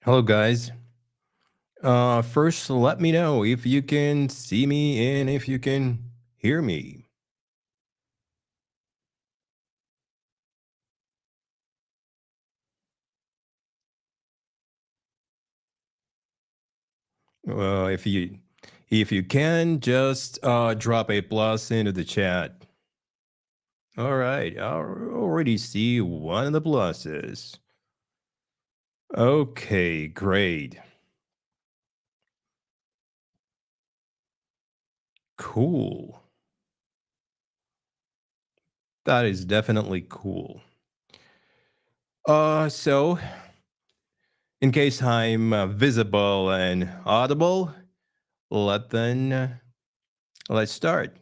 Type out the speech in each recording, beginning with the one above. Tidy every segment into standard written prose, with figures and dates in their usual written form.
Hello, guys. First, let me know if you can see me and if you can hear me. If you can, just drop a plus into the chat. All right, I already see one of the pluses. Okay, great. Cool. That is definitely cool. So in case I'm visible and audible, let's start.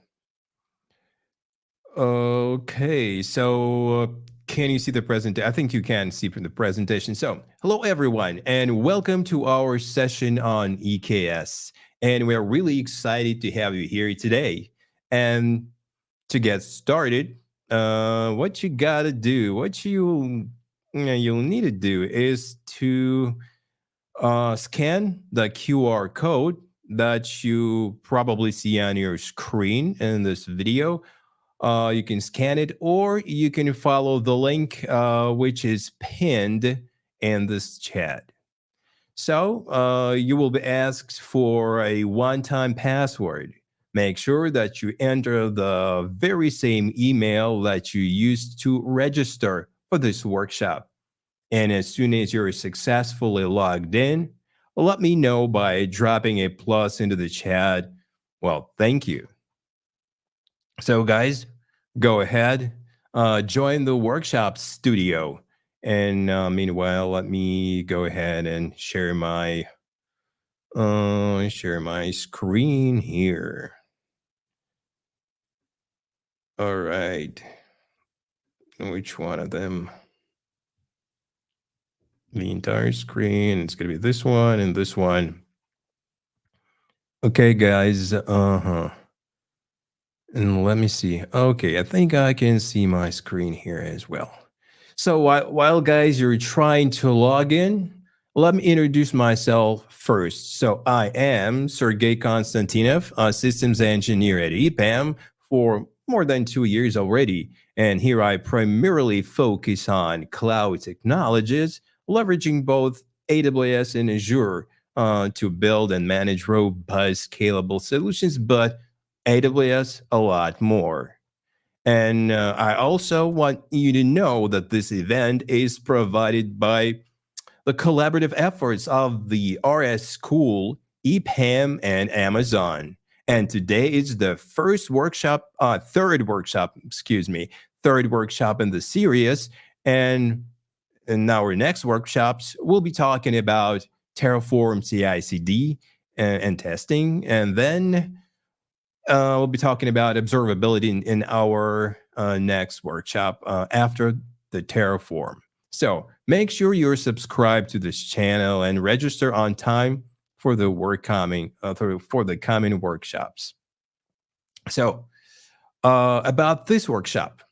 Okay, so can you see the presentation? I think you can see from the presentation. So, hello everyone, and welcome to our session on EKS. And we're really excited to have you here today. And to get started, what you gotta do, you'll need to do is to scan the QR code that you probably see on your screen in this video. You can scan it, or you can follow the link which is pinned in this chat. So you will be asked for a one-time password. Make sure that you enter the very same email that you used to register for this workshop. And as soon as you're successfully logged in, let me know by dropping a plus into the chat. Well, thank you. So, guys, go ahead, join the workshop studio. And meanwhile, let me go ahead and share my screen here. All right, which one of them? The entire screen. It's gonna be this one and this one. Okay, guys. And let me see. Okay, I think I can see my screen here as well. So while guys, you're trying to log in, let me introduce myself first. So I am Sergey Konstantinov, a systems engineer at EPAM for more than 2 years already. And here I primarily focus on cloud technologies, leveraging both AWS and Azure to build and manage robust, scalable solutions, but AWS a lot more. And I also want you to know that this event is provided by the collaborative efforts of the RS School, EPAM, and Amazon. And today is the third workshop in the series. And in our next workshops, we'll be talking about Terraform CI/CD and testing. And then we'll be talking about observability in our next workshop after the Terraform. So make sure you're subscribed to this channel and register on time for the for the coming workshops. So about this workshop,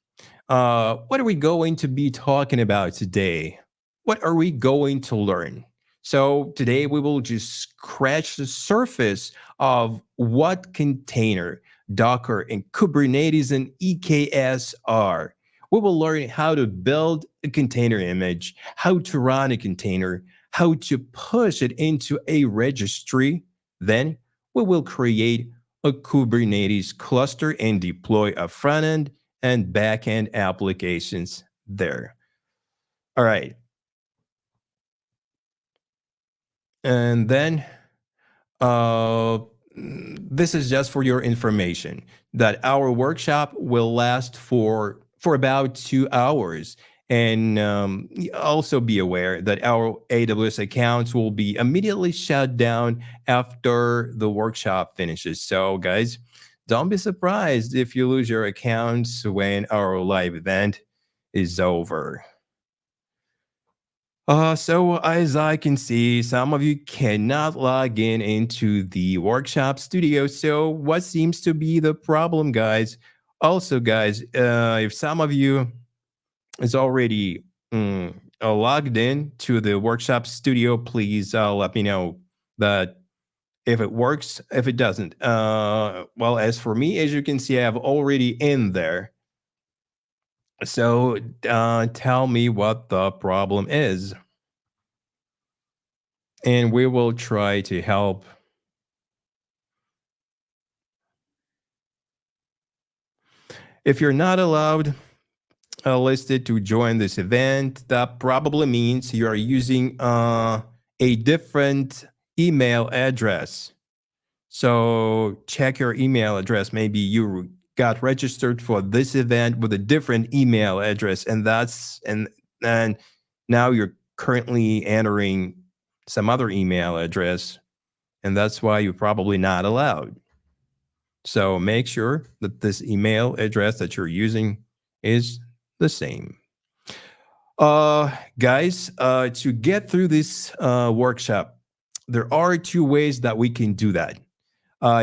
what are we going to be talking about today? What are we going to learn? So today we will just scratch the surface of what container, Docker, and Kubernetes and EKS are. We will learn how to build a container image, how to run a container, how to push it into a registry. Then we will create a Kubernetes cluster and deploy a front-end and back-end applications there. All right. And then this is just for your information that our workshop will last for about 2 hours. And also be aware that our AWS accounts will be immediately shut down after the workshop finishes. So guys, don't be surprised if you lose your accounts when our live event is over. So as I can see, some of you cannot log in into the workshop studio. So what seems to be the problem, guys? Also, guys, if some of you is already logged in to the workshop studio, please let me know that if it works. If it doesn't, well, as for me, as you can see, I have already in there. So tell me what the problem is, and we will try to help. If you're not allowed listed to join this event, that probably means you are using a different email address. So check your email address. Maybe you got registered for this event with a different email address, and now you're currently entering some other email address, and that's why you're probably not allowed. So make sure that this email address that you're using is the same. Guys, to get through this workshop, there are two ways that we can do that.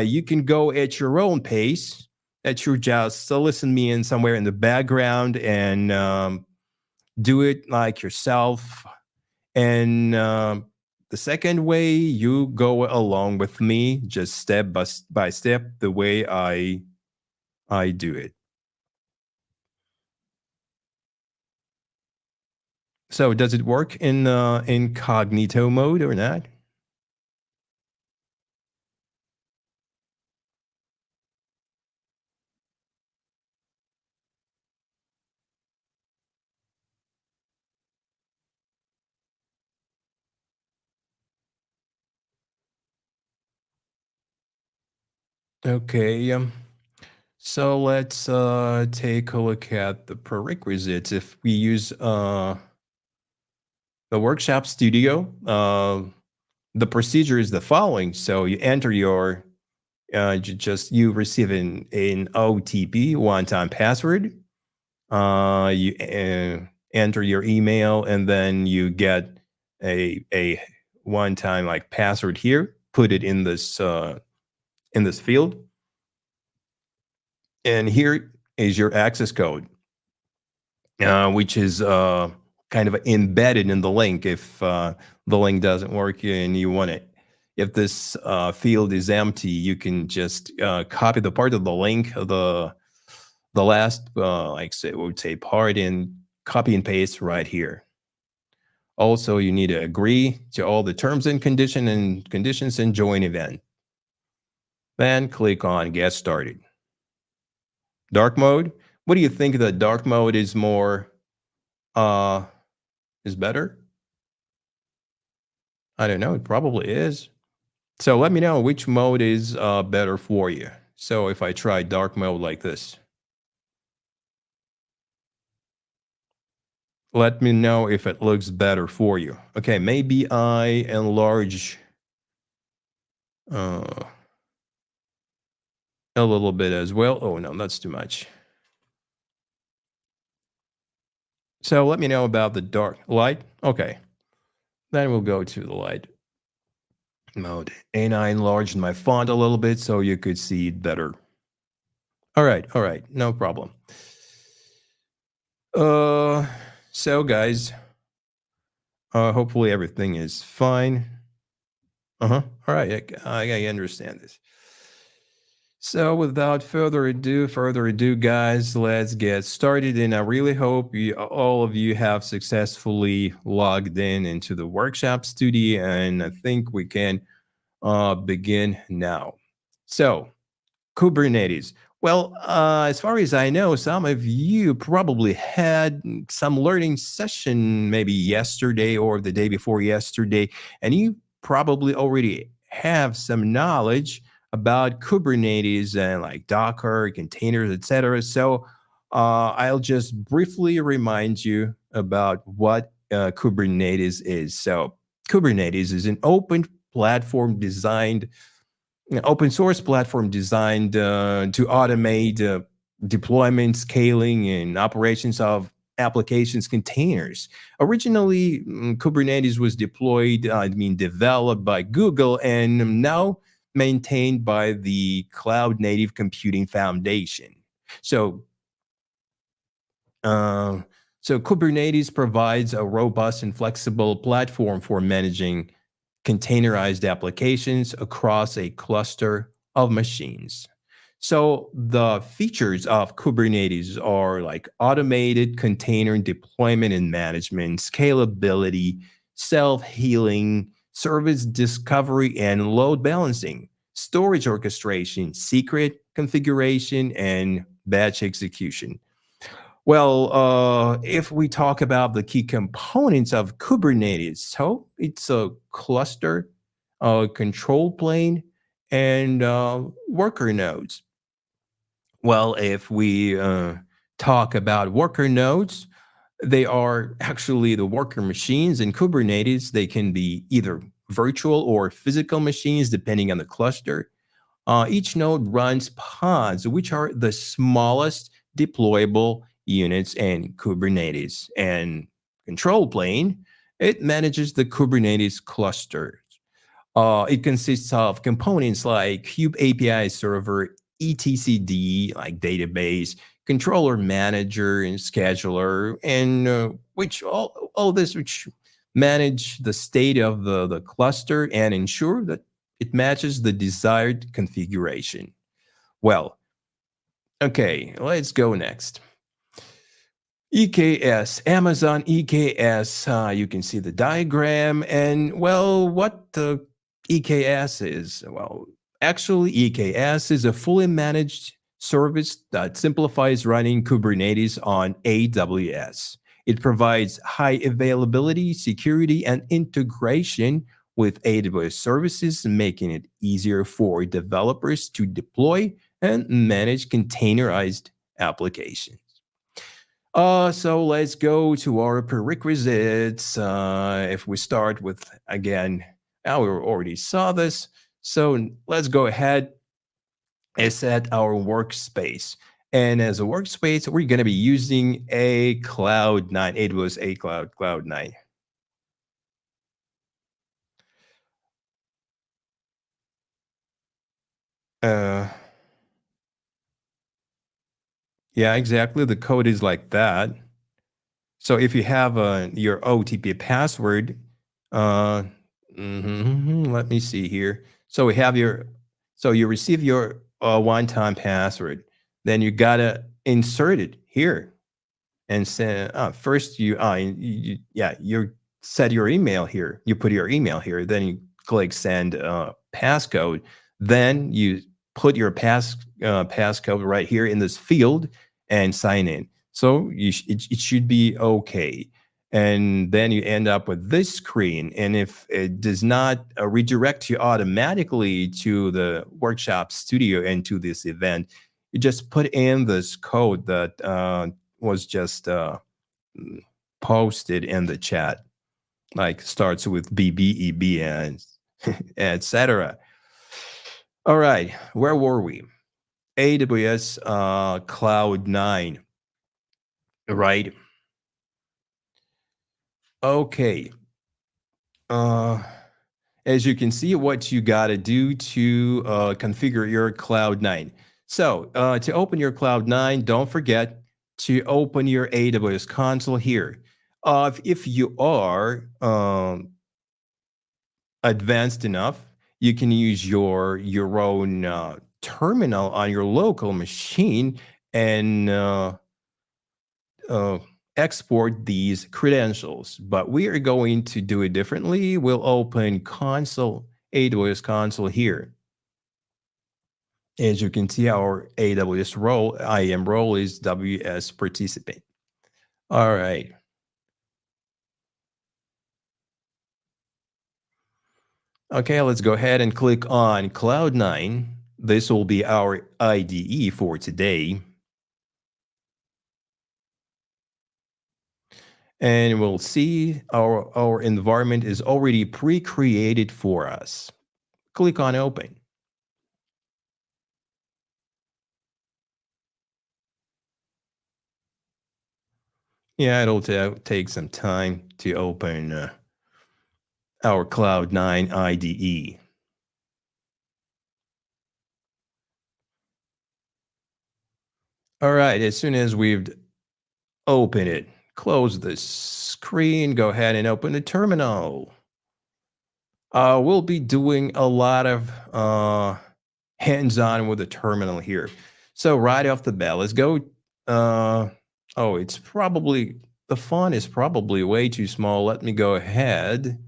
You can go at your own pace, that you just listen me in somewhere in the background and do it like yourself. And the second way, you go along with me, just step by step, the way I do it. So does it work in incognito mode or not? Okay. So let's take a look at the prerequisites. If we use the workshop studio, the procedure is the following. So you enter your you receive an OTP, one-time password. You enter your email, and then you get a one-time like password here. Put it in this field, and here is your access code, which is kind of embedded in the link. If the link doesn't work and you want it, if this field is empty, you can just copy the part of the link, the last, like say, we would say part, and copy and paste right here. Also, you need to agree to all the terms and conditions and join event. Then click on Get Started. Dark mode. What do you think that dark mode is more is better? I don't know. It probably is. So let me know which mode is better for you. So if I try dark mode like this, let me know if it looks better for you. Okay, maybe I enlarge a little bit as well. Oh no, that's too much. So let me know about the dark light. Okay, then we'll go to the light mode. And I enlarged my font a little bit so you could see it better. All right, no problem. So guys, hopefully everything is fine. All right, I understand this. So without further ado, guys, let's get started. And I really hope all of you have successfully logged into the workshop studio, and I think we can begin now. So Kubernetes. Well, as far as I know, some of you probably had some learning session maybe yesterday or the day before yesterday, and you probably already have some knowledge about Kubernetes and like Docker, containers, etc. So I'll just briefly remind you about what Kubernetes is. So Kubernetes is an open platform designed open source platform designed to automate deployment, scaling, and operations of applications containers. Originally, Kubernetes was developed by Google and now maintained by the Cloud Native Computing Foundation. So, So Kubernetes provides a robust and flexible platform for managing containerized applications across a cluster of machines. So the features of Kubernetes are like automated container deployment and management, scalability, self-healing, service discovery and load balancing, storage orchestration, secret configuration, and batch execution. Well, if we talk about the key components of Kubernetes, so it's a cluster, a control plane, and worker nodes. Well, if we talk about worker nodes, they are actually the worker machines in Kubernetes. They can be either virtual or physical machines, depending on the cluster. Each node runs pods, which are the smallest deployable units in Kubernetes. And control plane, it manages the Kubernetes cluster. It consists of components like Kube API server, etcd, like database, controller manager, and scheduler, and which all this which manage the state of the cluster and ensure that it matches the desired configuration. Well, okay, let's go next. EKS, Amazon EKS. You can see the diagram. And well, what the EKS is? Well, actually, EKS is a fully managed service that simplifies running Kubernetes on AWS. It provides high availability, security, and integration with AWS services, making it easier for developers to deploy and manage containerized applications. So let's go to our prerequisites. If we start with, again, we already saw this. So let's go ahead and set our workspace. And as a workspace, we're going to be using a Cloud9, AWS A Cloud9. Uh, yeah, exactly. The code is like that. So if you have your OTP password, uh, let me see here. So we have your, so you receive your one-time password. Then you gotta insert it here and say first you set your email here. You put your email here. Then you click send passcode. Then you put your passcode right here in this field and sign in. So it should be okay. And then you end up with this screen. And if it does not redirect you automatically to the workshop studio and to this event, you just put in this code that was just posted in the chat, like starts with BBEB and etc. All right, where were we? AWS Cloud9, right? Okay. Uh, as you can see, what you got to do to configure your Cloud9. So to open your Cloud9, don't forget to open your AWS console here. If you are advanced enough, you can use your own terminal on your local machine and uh, export these credentials. But we are going to do it differently. We'll open console, AWS console here. As you can see, our AWS role, IAM role is WS participant. All right. Okay, let's go ahead and click on Cloud9. This will be our IDE for today. And we'll see our environment is already pre-created for us. Click on open. Yeah, it'll take some time to open our Cloud9 IDE. All right, as soon as we've opened it, close this screen. Go ahead and open the terminal. We'll be doing a lot of hands-on with the terminal here. So right off the bat, let's go. It's probably, the font is probably way too small. Let me go ahead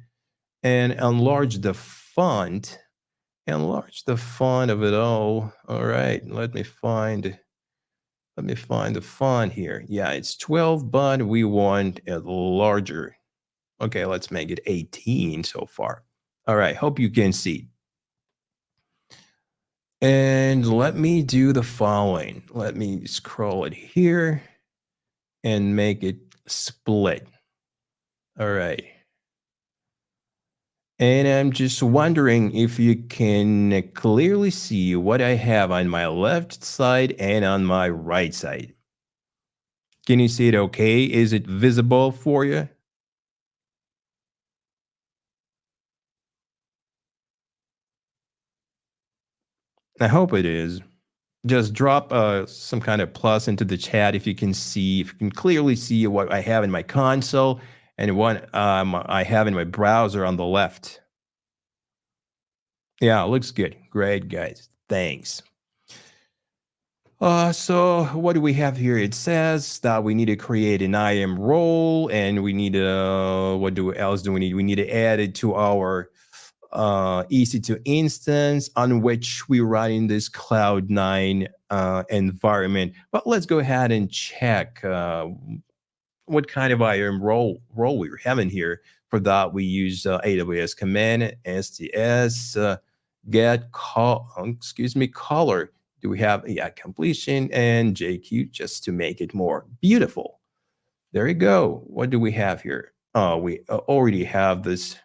and enlarge the font. Enlarge the font of it all. All right, let me find the font here. Yeah, it's 12, but we want it larger. Okay, let's make it 18 so far. All right, hope you can see. And let me do the following. Let me scroll it here and make it split. All right. And I'm just wondering if you can clearly see what I have on my left side and on my right side. Can you see it okay? Is it visible for you? I hope it is. Just drop some kind of plus into the chat if you can clearly see what I have in my console and what I have in my browser on the left. Yeah, looks good. Great, guys. Thanks. So what do we have here? It says that we need to create an IAM role, and we need to, what else do we need? We need to add it to our EC2 instance on which we run in this Cloud9 environment. But let's go ahead and check what kind of IAM role we're having here. For that, we use AWS command, STS, get caller. Do we have completion and JQ just to make it more beautiful? There you go. What do we have here? We already have this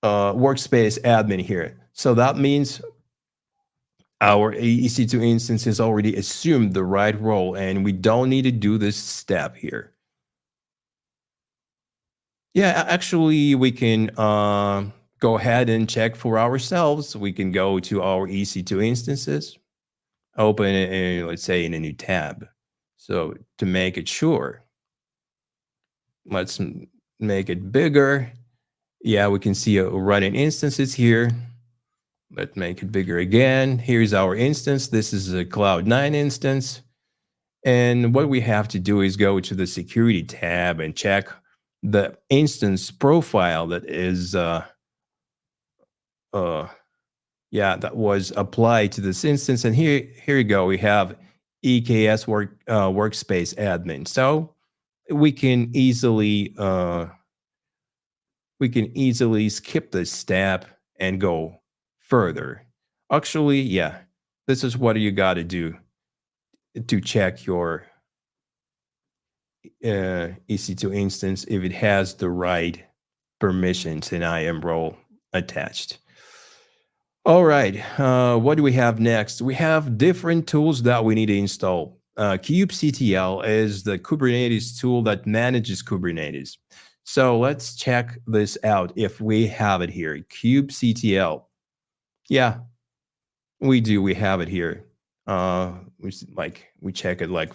workspace admin here. So that means our EC2 instance has already assumed the right role, and we don't need to do this step here. Yeah, actually, we can go ahead and check for ourselves. We can go to our EC2 instances, open it, in, let's say, in a new tab. So to make it sure, let's make it bigger. Yeah, we can see running instances here. Let's make it bigger again. Here's our instance. This is a Cloud9 instance. And what we have to do is go to the security tab and check the instance profile that is, that was applied to this instance. And here you go. We have EKS workspace admin. So we can easily skip this step and go further. Actually, yeah, this is what you got to do to check your EC2 instance if it has the right permissions and IAM role attached. All right, what do we have next? We have different tools that we need to install. kubectl is the Kubernetes tool that manages Kubernetes. So let's check this out if we have it here. kubectl. Yeah, we do. We have it here. We check it like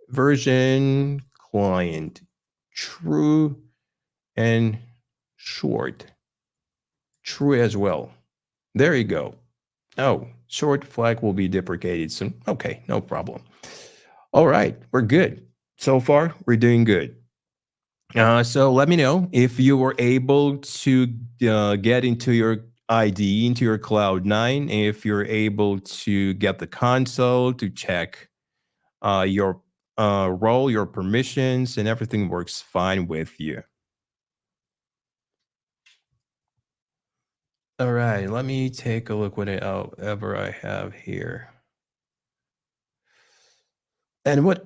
version, client, true, and short. True as well. There you go. Oh, short flag will be deprecated soon. Okay, no problem. All right, we're good. So far, we're doing good. So let me know if you were able to get into your ID, into your Cloud9, if you're able to get the console to check your role, your permissions, and everything works fine with you. All right, let me take a look whatever I have here. And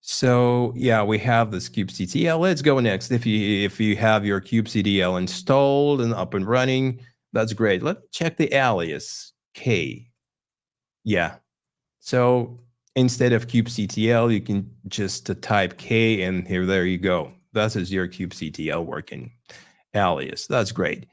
so yeah, we have this kubectl. Let's go next. If you have your kubectl installed and up and running, that's great. Let's check the alias k. Yeah. So instead of kubectl, you can just type k, and there you go. That is your kubectl working alias. That's great.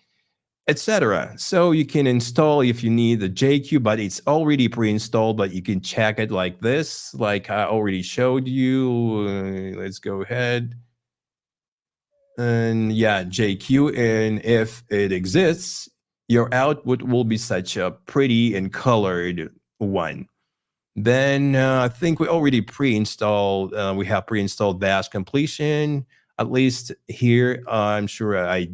etc. So you can install if you need the JQ, but it's already pre-installed, but you can check it like this, like I already showed you. Let's go ahead. And yeah, JQ, and if it exists, your output will be such a pretty and colored one. Then I think we already pre-installed, we have pre-installed bash completion, at least here, I'm sure I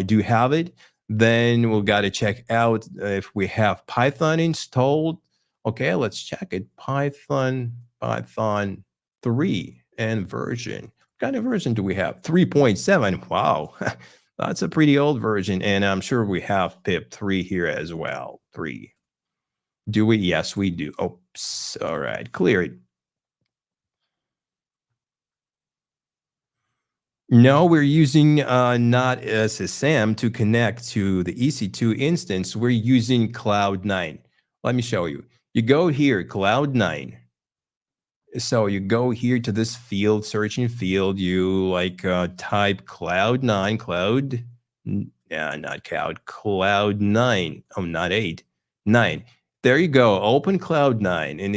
do have it. Then we'll got to check out if we have Python installed. Okay, let's check it. Python 3 and version. What kind of version do we have? 3.7. Wow, that's a pretty old version. And I'm sure we have pip 3 here as well. 3. Do we? Yes, we do. Oops. All right, clear it. No, we're using not SSM to connect to the EC2 instance. We're using Cloud9. Let me show you. You go here, Cloud9. So you go here to this field, searching field. You like type Cloud9, Cloud. Yeah, not Cloud9. Oh, not 8, 9. There you go. Open Cloud9 in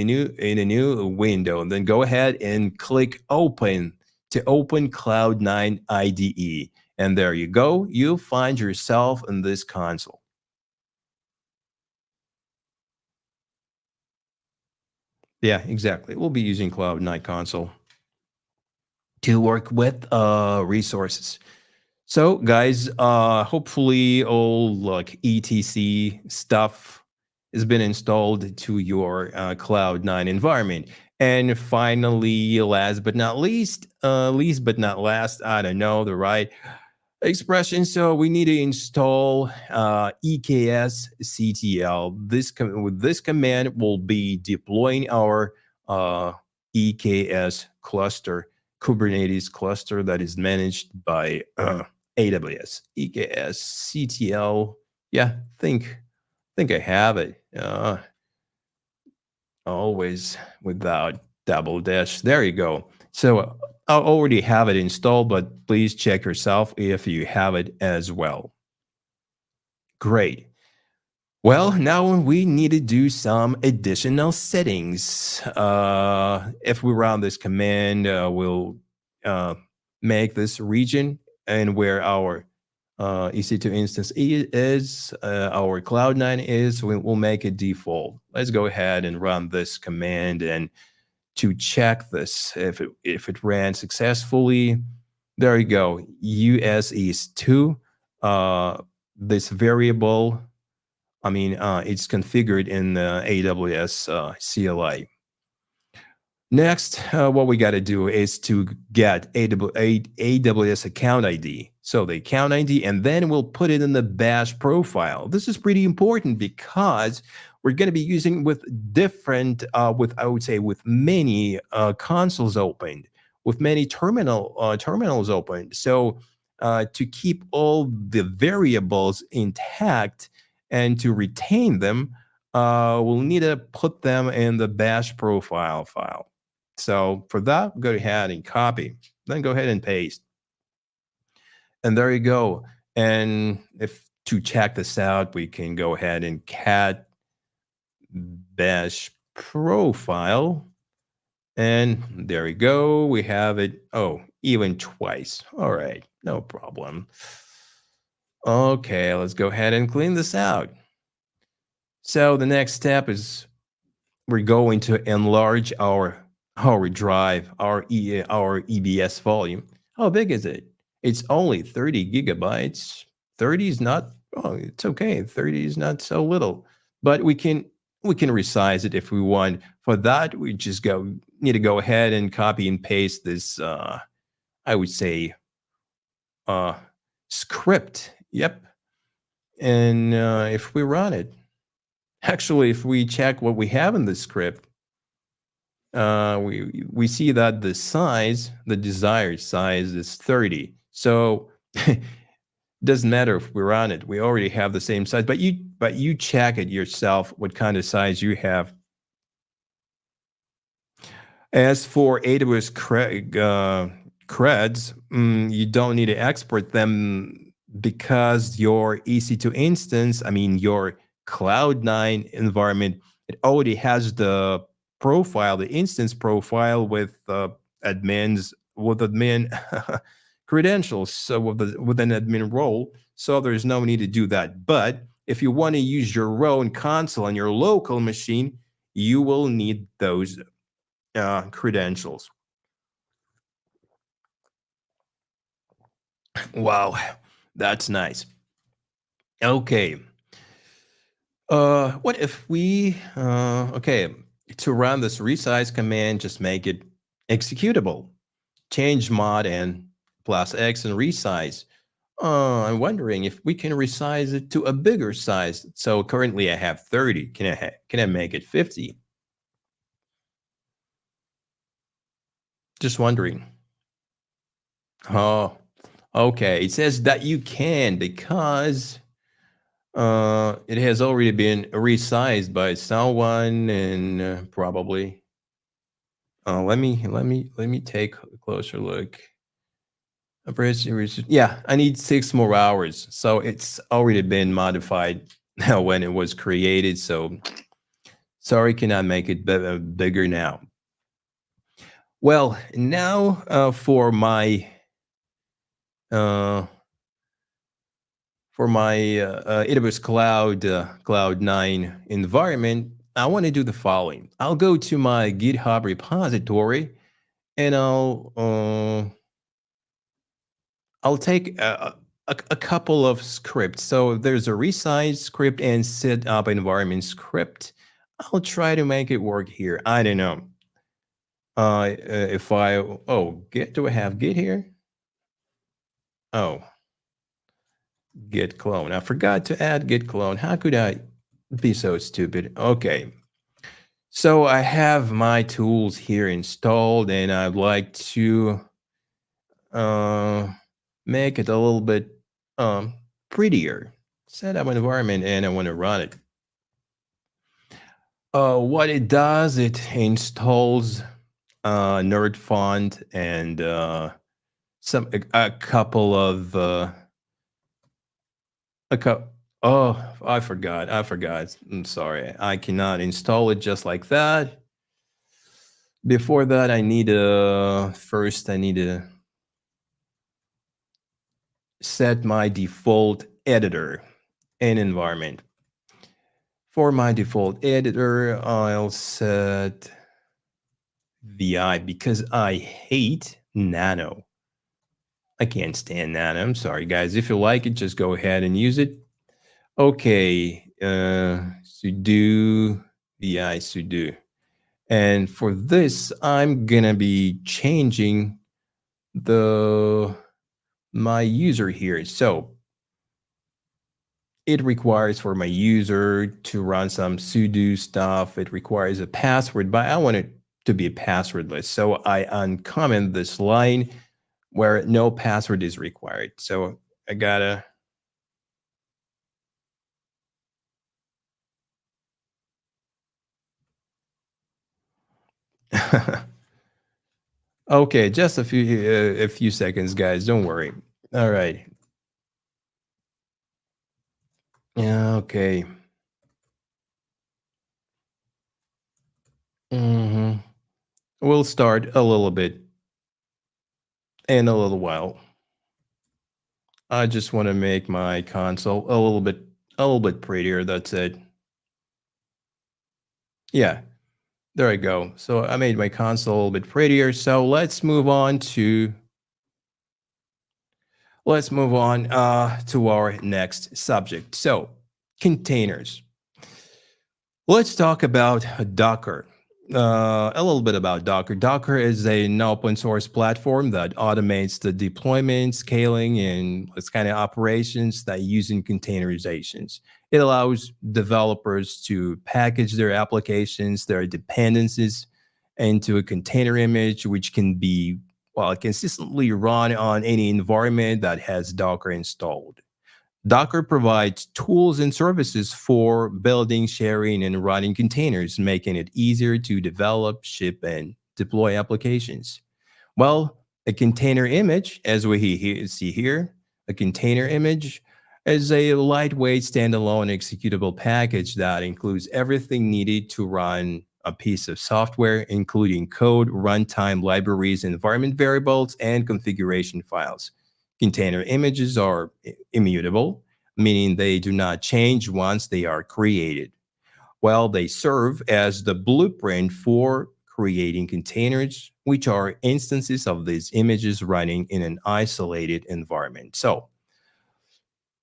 a new window, and then go ahead and click Open to open Cloud9 IDE. And there you go. You'll find yourself in this console. Yeah, exactly. We'll be using Cloud9 console to work with resources. So, guys, hopefully all like etc stuff has been installed to your Cloud9 environment. And finally, last but not least, I don't know the right expression. So we need to install EKS CTL. With this command, we'll be deploying our EKS cluster, Kubernetes cluster that is managed by AWS. EKS CTL. Yeah, think I have it. Always without double dash. There you go. So I already have it installed, but please check yourself if you have it as well. Great. Well, now we need to do some additional settings. If we run this command, we'll make this region and where our EC2 instance is, our Cloud9 is, we'll make it default. Let's go ahead and run this command, and to check this, if it ran successfully, there you go. US is 2. This variable, I mean, it's configured in the AWS CLI. Next, what we got to do is to get AWS account ID. So the account ID, and then we'll put it in the bash profile. This is pretty important because we're going to be using with different, I would say, with many consoles opened, with many terminals opened. So to keep all the variables intact and to retain them, we'll need to put them in the bash profile file. So for that, go ahead and copy, then go ahead and paste. And there you go. And if to check this out, we can go ahead and cat bash profile. And there we go. We have it. Oh, even twice. All right, no problem. Okay, let's go ahead and clean this out. So the next step is we're going to enlarge our drive, our EBS volume. How big is it? It's only 30 gigabytes. 30 is not, oh, it's okay. 30 is not so little, but we can resize it if we want. For that, we just need to go ahead and copy and paste this, I would say, script. Yep. And if we run it, actually, if we check what we have in the script, we see that the size, the desired size, is 30. So it doesn't matter if we run it. We already have the same size, but you check it yourself what kind of size you have. As for AWS creds, you don't need to export them because your EC2 instance, I mean your Cloud9 environment, it already has the profile, the instance profile with admin credentials, so with an admin role. So there's no need to do that. But if you want to use your own console on your local machine, you will need those credentials. Wow, that's nice. Okay. What if we, okay, to run this resize command, just make it executable. Change mod and plus X and resize. I'm wondering if we can resize it to a bigger size. So currently I have 30. Can I make it 50? Just wondering. Oh, okay. It says that you can because it has already been resized by someone, and probably. Let me take a closer look. Yeah, I need 6 more hours, so it's already been modified when it was created. So sorry, cannot make it bigger now. Well, now for my uh, AWS Cloud9 environment, I want to do the following. I'll go to my GitHub repository, and I'll take a couple of scripts. So there's a resize script and set up environment script. I'll try to make it work here. I don't know. If I, Git, do I have Git here? Oh, Git clone. I forgot to add Git clone. How could I be so stupid? Okay. So I have my tools here installed, and I'd like to make it a little bit prettier. Set up an environment, and I want to run it. What it does, it installs nerd font and a couple of oh, I forgot. I'm sorry. I cannot install it just like that. Before that, I need to set my default editor and environment. For my default editor, I'll set VI because I hate Nano. I can't stand Nano. I'm sorry, guys. If you like it, just go ahead and use it. Okay, sudo VI sudo. And for this, I'm gonna be changing my user here. So it requires for my user to run some sudo stuff. It requires a password, but I want it to be passwordless. So I uncomment this line where no password is required. So I gotta okay, just a few seconds, guys. Don't worry. All right. Yeah, okay. We'll start a little bit in a little while. I just want to make my console a little bit prettier. That's it. Yeah, there I go. So I made my console a little bit prettier. So let's move on to our next subject. So containers. Let's talk about Docker. A little bit about Docker. Docker is an open source platform that automates the deployment, scaling, and it's kind of operations that using containerizations. It allows developers to package their applications, their dependencies into a container image, which can be consistently run on any environment that has Docker installed. Docker provides tools and services for building, sharing, and running containers, making it easier to develop, ship, and deploy applications. Well, a container image, as we see here, A container image is a lightweight standalone executable package that includes everything needed to run a piece of software, including code, runtime libraries, environment variables, and configuration files. Container images are immutable, meaning they do not change once they are created. Well, they serve as the blueprint for creating containers, which are instances of these images running in an isolated environment. So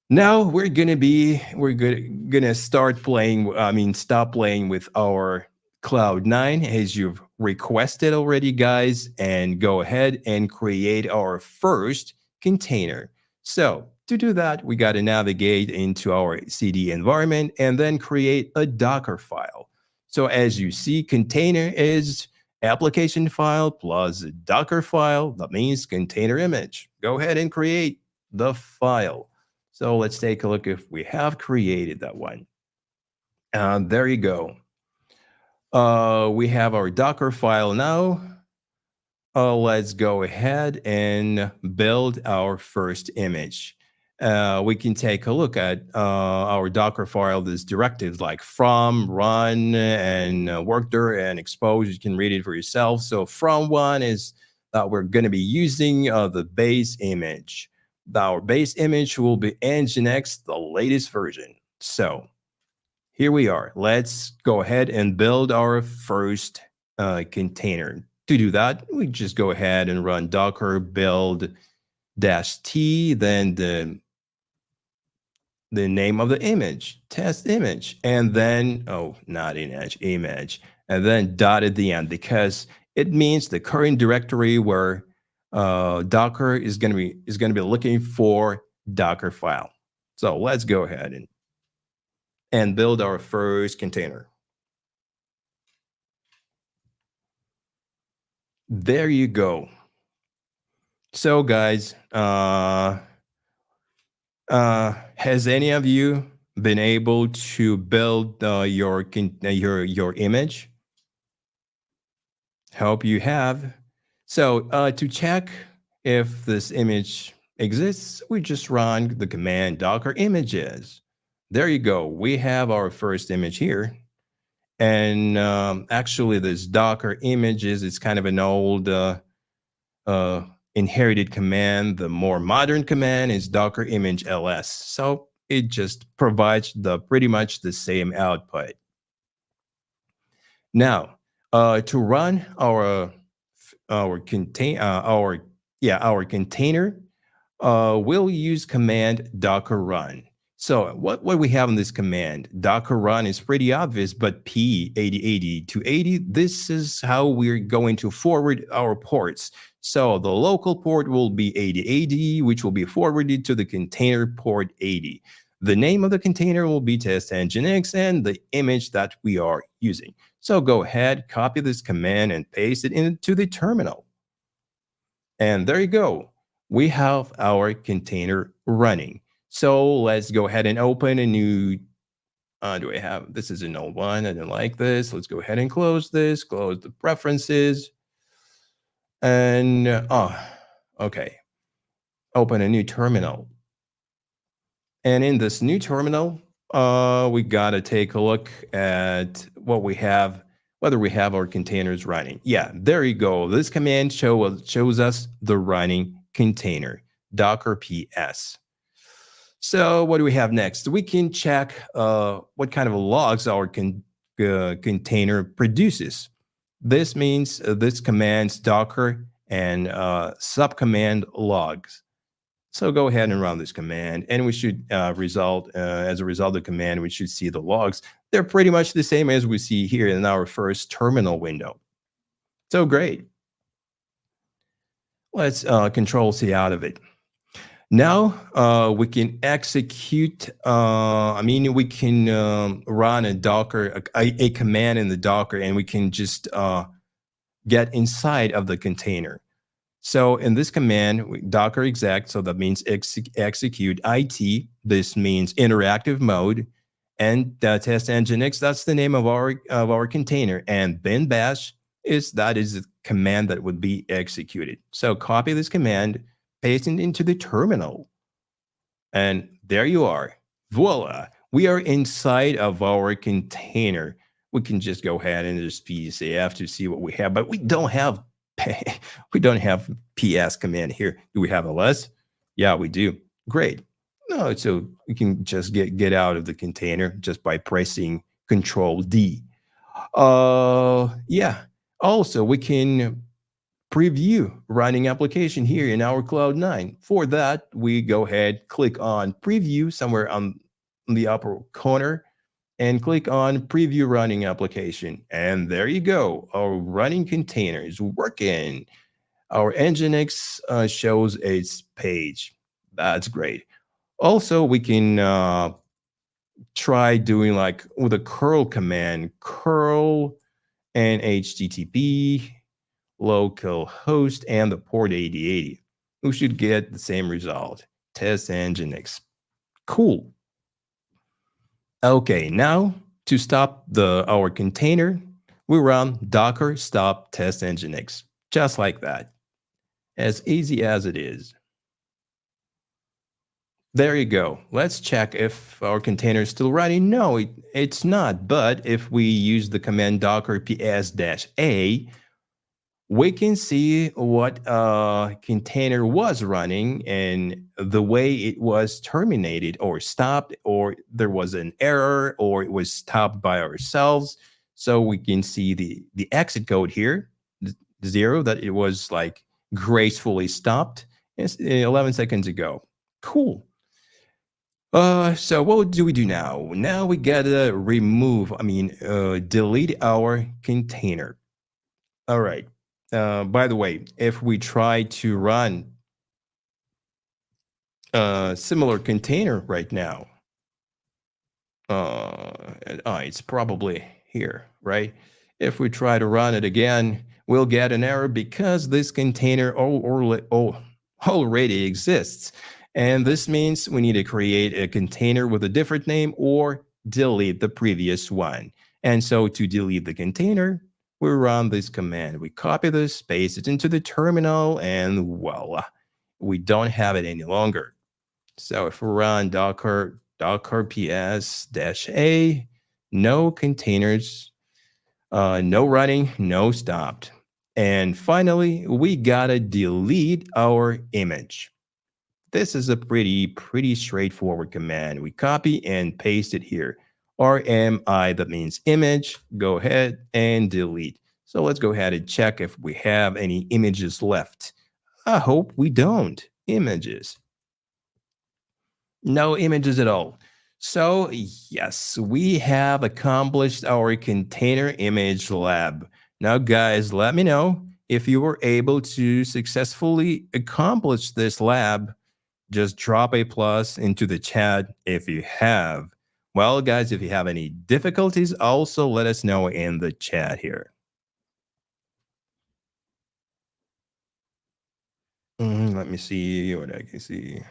now we're gonna start playing. Stop playing with our Cloud9 as you've requested already, guys, and go ahead and create our first container. So to do that, we got to navigate into our CD environment and then create a Docker file. So as you see, container is application file plus Docker file. That means container image. Go ahead and create the file. So let's take a look if we have created that one. There you go. We have our Docker file now. Let's go ahead and build our first image. We can take a look at our Docker file. There's directives like from, run, and workdir and expose. You can read it for yourself. So from one is that we're going to be using the base image. Our base image will be Nginx, the latest version. So here we are. Let's go ahead and build our first container. To do that, we just go ahead and run docker build -t, then the name of the image, test image, and then, not image, and then dot at the end, because it means the current directory where Docker is going to be looking for Docker file. So let's go ahead and build our first container. There you go. So guys, has any of you been able to build your image? Hope you have. So to check if this image exists, we just run the command docker images. There you go. We have our first image here. And actually, this docker images is kind of an old inherited command. The more modern command is docker image ls. So it just provides pretty much the same output. Now, to run our container, we'll use command docker run. So what we have in this command, docker run, is pretty obvious, but p8080 to 80, this is how we're going to forward our ports. So the local port will be 8080, which will be forwarded to the container port 80. The name of the container will be test nginx and the image that we are using. So go ahead, copy this command and paste it into the terminal. And there you go. We have our container running. So let's go ahead and open a new, this is an old one, I didn't like this. Let's go ahead and close this, close the preferences. And, okay. Open a new terminal. And in this new terminal, we gotta take a look at what we have, whether we have our containers running. Yeah, there you go. This command shows us the running container, docker ps. So what do we have next? We can check what kind of logs our container produces. This means this command's docker and subcommand logs. So go ahead and run this command, and we should as a result of the command, we should see the logs. They're pretty much the same as we see here in our first terminal window. So great. Let's Control-C out of it. Now we can execute, we can run a Docker, a command in the Docker, and we can just get inside of the container. So in this command, docker exec, so that means execute it. This means interactive mode, and test nginx. That's the name of our container, and bin bash is the command that would be executed. So copy this command, paste it into the terminal. And there you are. Voila. We are inside of our container. We can just go ahead and just PSAF to see what we have, but we don't have PS command here. Do we have ls? Yeah, we do. Great. No, so we can just get out of the container just by pressing Control D. Yeah. Also, we can preview running application here in our Cloud9. For that, we go ahead, click on preview somewhere on the upper corner and click on preview running application. And there you go. Our running container is working. Our Nginx shows its page. That's great. Also, we can try doing like with a curl command, curl and HTTP localhost and the port 8080. We should get the same result. Test Nginx. Cool. Okay, now to stop our container, we run docker stop test Nginx. Just like that. As easy as it is. There you go. Let's check if our container is still running. No, it's not. But if we use the command docker ps-a, we can see what container was running and the way it was terminated or stopped, or there was an error, or it was stopped by ourselves. So we can see the exit code here, 0, that it was like gracefully stopped 11 seconds ago. Cool. So what do we do now? Now we gotta delete our container. All right. By the way, if we try to run a similar container right now, it's probably here, right? If we try to run it again, we'll get an error because this container already exists. And this means we need to create a container with a different name or delete the previous one. And so to delete the container, we run this command. We copy this, paste it into the terminal, and voila, we don't have it any longer. So if we run docker ps-a, no containers, no running, no stopped. And finally, we gotta delete our image. This is a pretty straightforward command. We copy and paste it here. RMI, that means image. Go ahead and delete. So let's go ahead and check if we have any images left. I hope we don't. Images. No images at all. So yes, we have accomplished our container image lab. Now guys, let me know if you were able to successfully accomplish this lab. Just drop a plus into the chat if you have. Well, guys, if you have any difficulties, also let us know in the chat here. Let me see what I can see.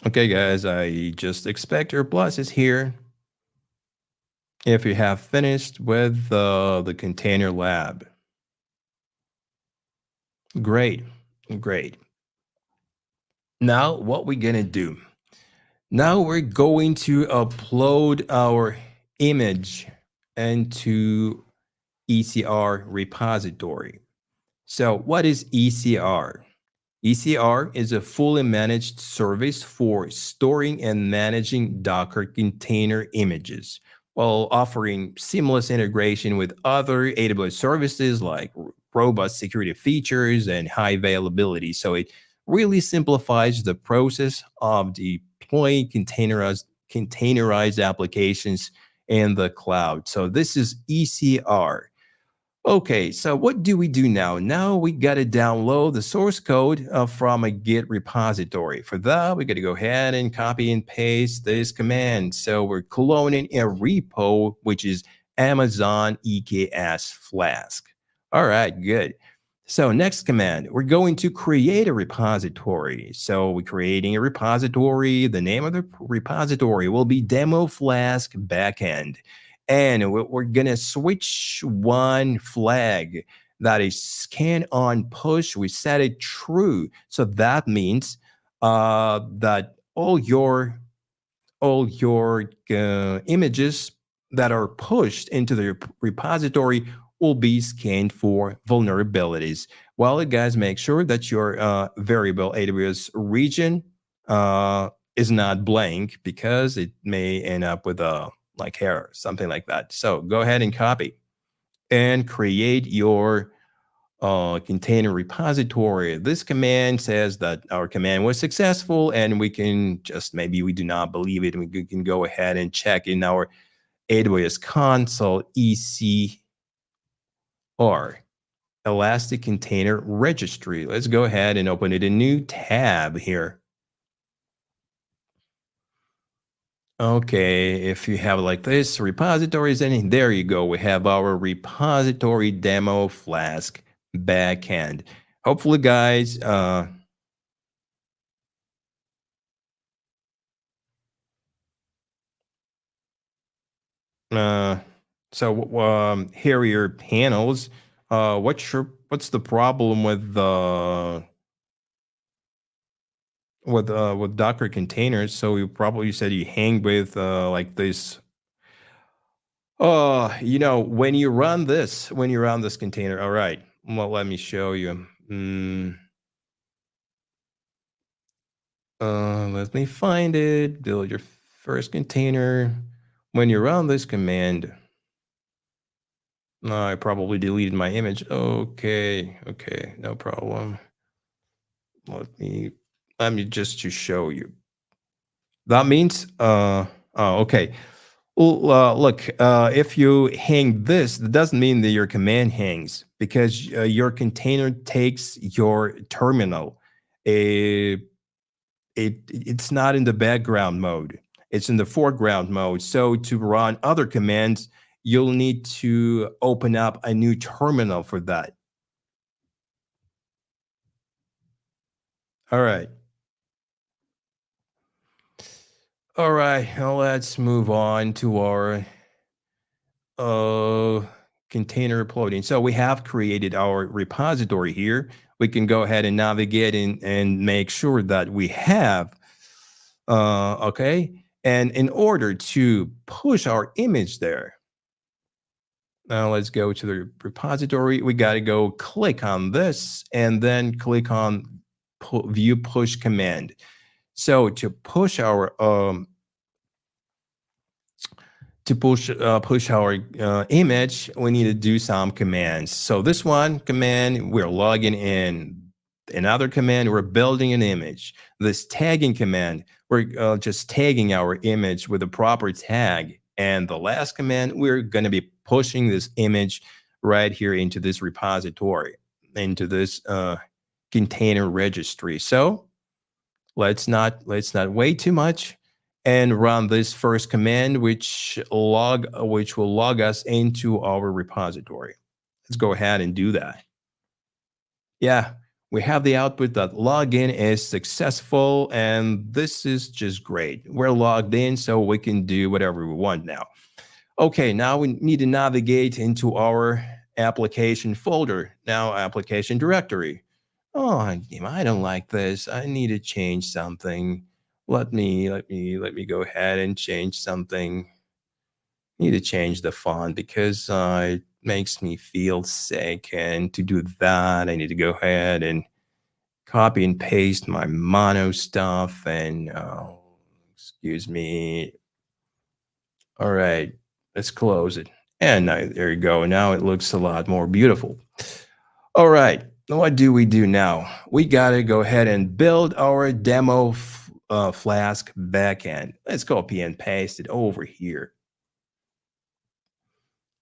Okay, guys, I just expect your pluses here. If you have finished with the container lab. Great. Now, what we're going to do? Now we're going to upload our image into ECR repository. So what is ECR? ECR is a fully managed service for storing and managing Docker container images, while offering seamless integration with other AWS services like robust security features and high availability. So it really simplifies the process of deploying containerized applications in the cloud. So this is ECR. Okay, so what do we do now? Now we got to download the source code from a Git repository. For that, we got to go ahead and copy and paste this command. So we're cloning a repo, which is Amazon EKS Flask. All right, good. So next command, we're going to create a repository. So we're creating a repository. The name of the repository will be Demo Flask Backend. And we're going to switch one flag. that is scan on push. We set it true. So that means that all your images that are pushed into the repository will be scanned for vulnerabilities. Well, guys, make sure that your variable AWS region is not blank, because it may end up with a like error, something like that. So go ahead and copy and create your container repository. This command says that our command was successful, and we can just, maybe we do not believe it, and we can go ahead and check in our AWS console ECR, Elastic Container Registry. Let's go ahead and open it in a new tab here. Okay, if you have like this repositories, and there you go, we have our repository demo Flask backend. Hopefully, guys, here are your panels. What's the problem with Docker containers? So you said you hang with like this. When you run this container, all right. Well, let me show you. Let me find it. Build your first container. When you run this command, I probably deleted my image. Okay, no problem. Let me just to show you. That means, okay. Well, look, if you hang this, that doesn't mean that your command hangs, because your container takes your terminal. It's not in the background mode. It's in the foreground mode. So to run other commands, you'll need to open up a new terminal for that. All right. All right, now let's move on to our container uploading. So we have created our repository here. We can go ahead and navigate and make sure that we have, okay. And in order to push our image there, now let's go to the repository. We got to go click on this and then click on view push command. So to push our image, we need to do some commands. So this one command, we're logging in. Another command, we're building an image. This tagging command, we're just tagging our image with a proper tag. And the last command, we're going to be pushing this image right here into this repository, into this container registry. So let's not wait too much and run this first command, which will log us into our repository. Let's go ahead and do that. Yeah, we have the output that login is successful, and this is just great. We're logged in, so we can do whatever we want now. Okay, now we need to navigate into our application folder, now application directory. Oh, I don't like this. I need to change something. Let me go ahead and change something. I need to change the font because it makes me feel sick. And to do that, I need to go ahead and copy and paste my mono stuff. And excuse me. All right, let's close it. And there you go. Now it looks a lot more beautiful. All right. What do we do now? We got to go ahead and build our demo Flask backend. Let's copy and paste it over here.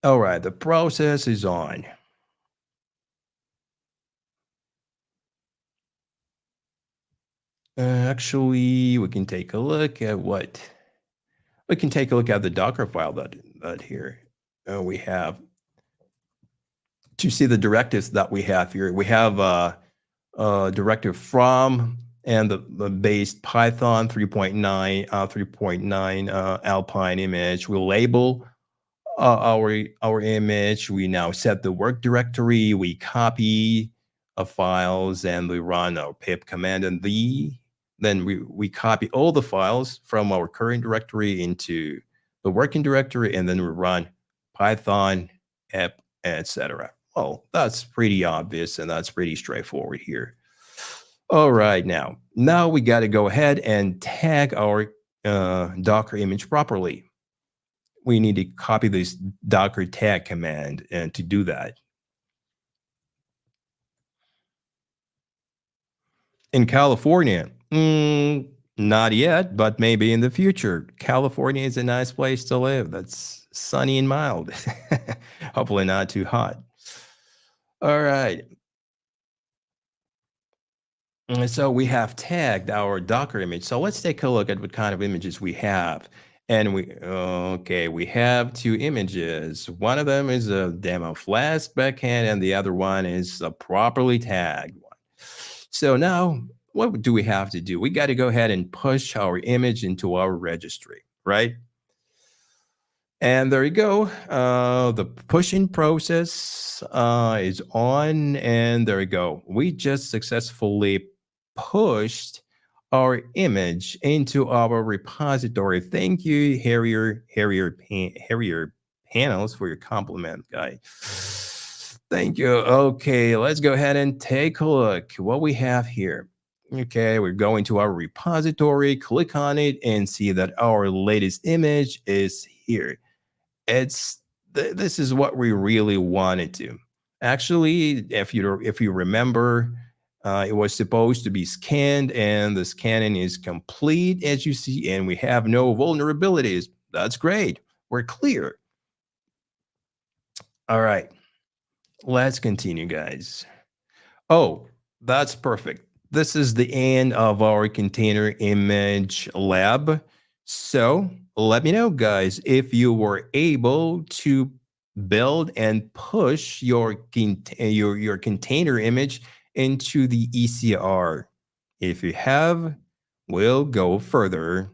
All right, the process is on. Actually, we can take a look at the Docker file that here we have. To see the directives that we have here, we have a directive from and the base Python 3.9 Alpine image. We'll label our image. We now set the work directory. We copy files and we run our pip command and then we copy all the files from our current directory into the working directory, and then we run Python, app, etc. Well, that's pretty obvious and that's pretty straightforward here. All right, now we got to go ahead and tag our Docker image properly. We need to copy this Docker tag command and to do that. In California, not yet, but maybe in the future. California is a nice place to live. That's sunny and mild. Hopefully not too hot. All right. So we have tagged our Docker image. So let's take a look at what kind of images we have. And we have two images. One of them is a demo Flask backend, and the other one is a properly tagged one. So now, what do we have to do? We got to go ahead and push our image into our registry, right? And there you go. The pushing process is on, and there you go. We just successfully pushed our image into our repository. Thank you, Harrier Panels, for your compliment, guy. Thank you. Okay, let's go ahead and take a look what we have here. Okay, we're going to our repository, click on it, and see that our latest image is here. This is what we really wanted to. Actually, if you remember, it was supposed to be scanned, and the scanning is complete, as you see, and we have no vulnerabilities. That's great. We're clear. All right. Let's continue, guys. Oh, that's perfect. This is the end of our container image lab. So let me know, guys, if you were able to build and push your container image into the ECR. If you have, we'll go further.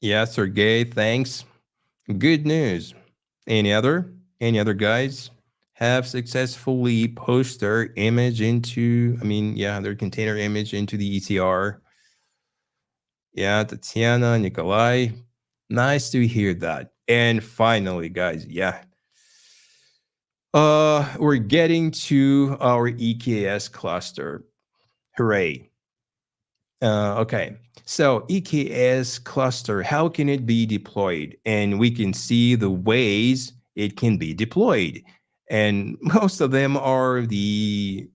Yeah, Sergey, thanks. Good news. Any other guys have successfully pushed their image into, their container image into the ECR? Yeah, Tatiana, Nikolai, nice to hear that. And finally, guys, we're getting to our EKS cluster. Hooray. Okay, so EKS cluster, how can it be deployed? And we can see the ways it can be deployed. And most of them are the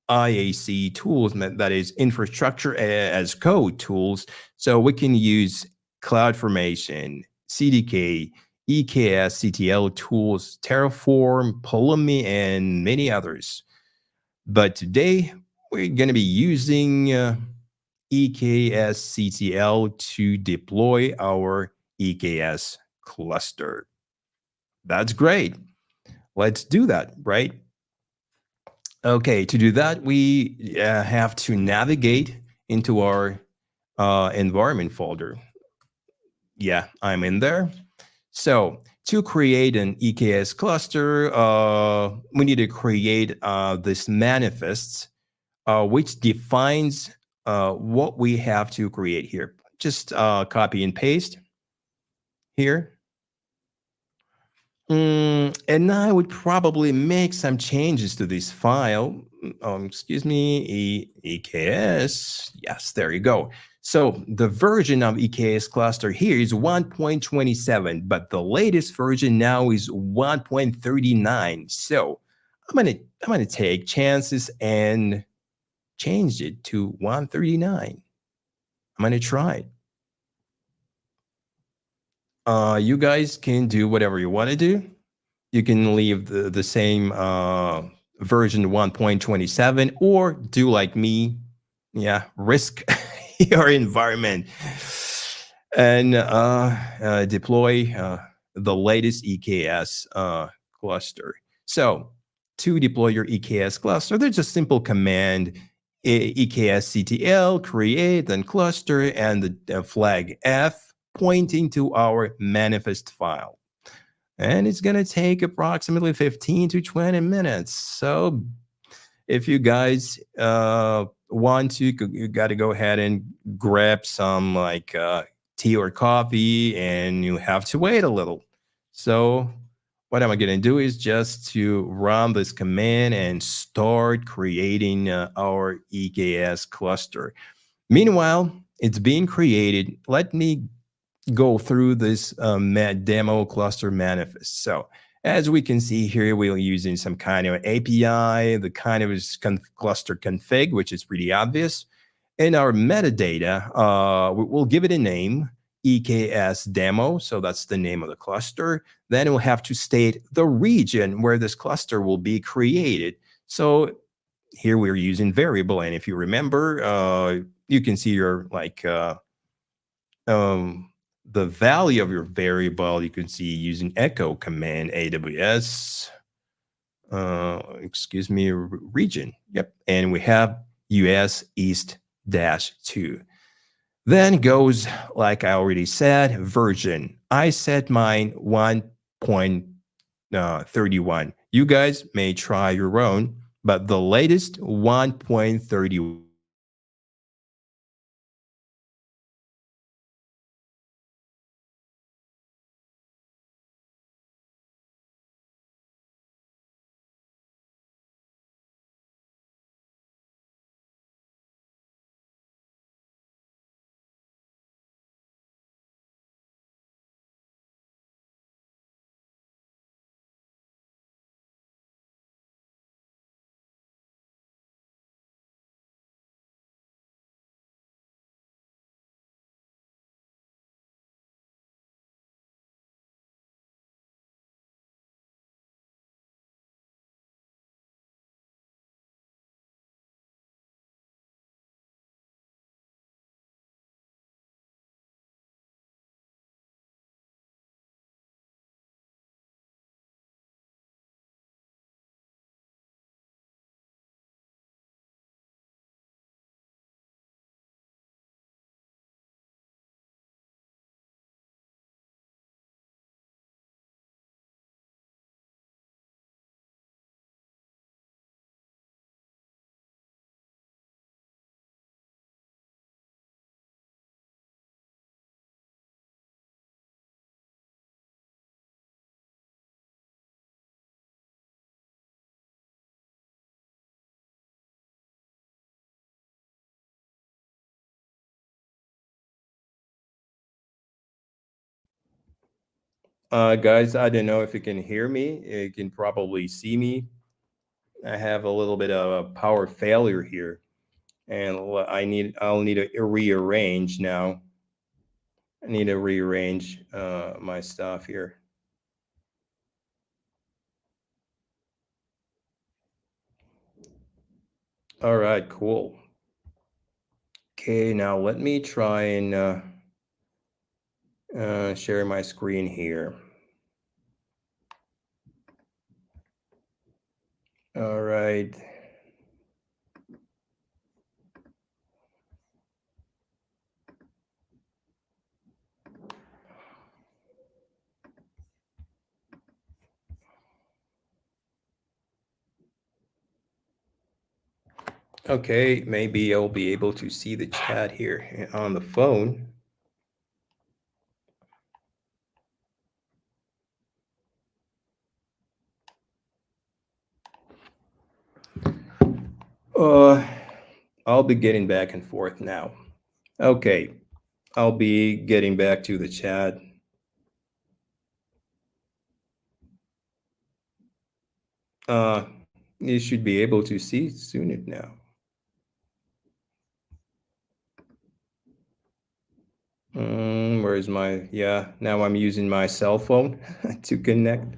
IAC tools, that is infrastructure as code tools. So we can use CloudFormation, CDK, EKS, CTL tools, Terraform, Pulumi, and many others. But today, we're going to be using EKS CTL to deploy our EKS cluster. That's great. Let's do that, right? Okay, to do that, we have to navigate into our environment folder. Yeah, I'm in there. So to create an EKS cluster, we need to create this manifest, which defines what we have to create here. Just copy and paste here. And I would probably make some changes to this file. Excuse me, EKS. Yes, there you go. So the version of EKS cluster here is 1.27, but the latest version now is 1.39. So I'm gonna take chances and change it to 139. I'm gonna try it. You guys can do whatever you want to do. You can leave the same version 1.27, or do like me, risk your environment and deploy the latest EKS cluster. So to deploy your EKS cluster, there's a simple command, EKS CTL, create, then cluster, and the flag F, pointing to our manifest file. And it's going to take approximately 15 to 20 minutes. So if you guys want to, you got to go ahead and grab some like tea or coffee, and you have to wait a little. So what I'm going to do is just to run this command and start creating our EKS cluster. Meanwhile, it's being created. Let me go through this demo cluster manifest. So as we can see here, we're using some kind of API, the kind of cluster config, which is pretty obvious. In our metadata, we'll give it a name, EKS demo. So that's the name of the cluster. Then we'll have to state the region where this cluster will be created. So here we're using variable. And if you remember, you can see your like the value of your variable, you can see using echo command AWS, region. Yep. And we have US East -2. Then goes, like I already said, version. I set mine 1.31. You guys may try your own, but the latest 1.31. Guys, I don't know if you can hear me. You can probably see me. I have a little bit of a power failure here, and I'll need to rearrange now. I need to rearrange my stuff here. All right, cool. Okay, now let me try and share my screen here. All right. Okay, maybe I'll be able to see the chat here on the phone. I'll be getting back and forth now. Okay, I'll be getting back to the chat. You should be able to see soon now. Where's my, yeah, now I'm using my cell phone to connect.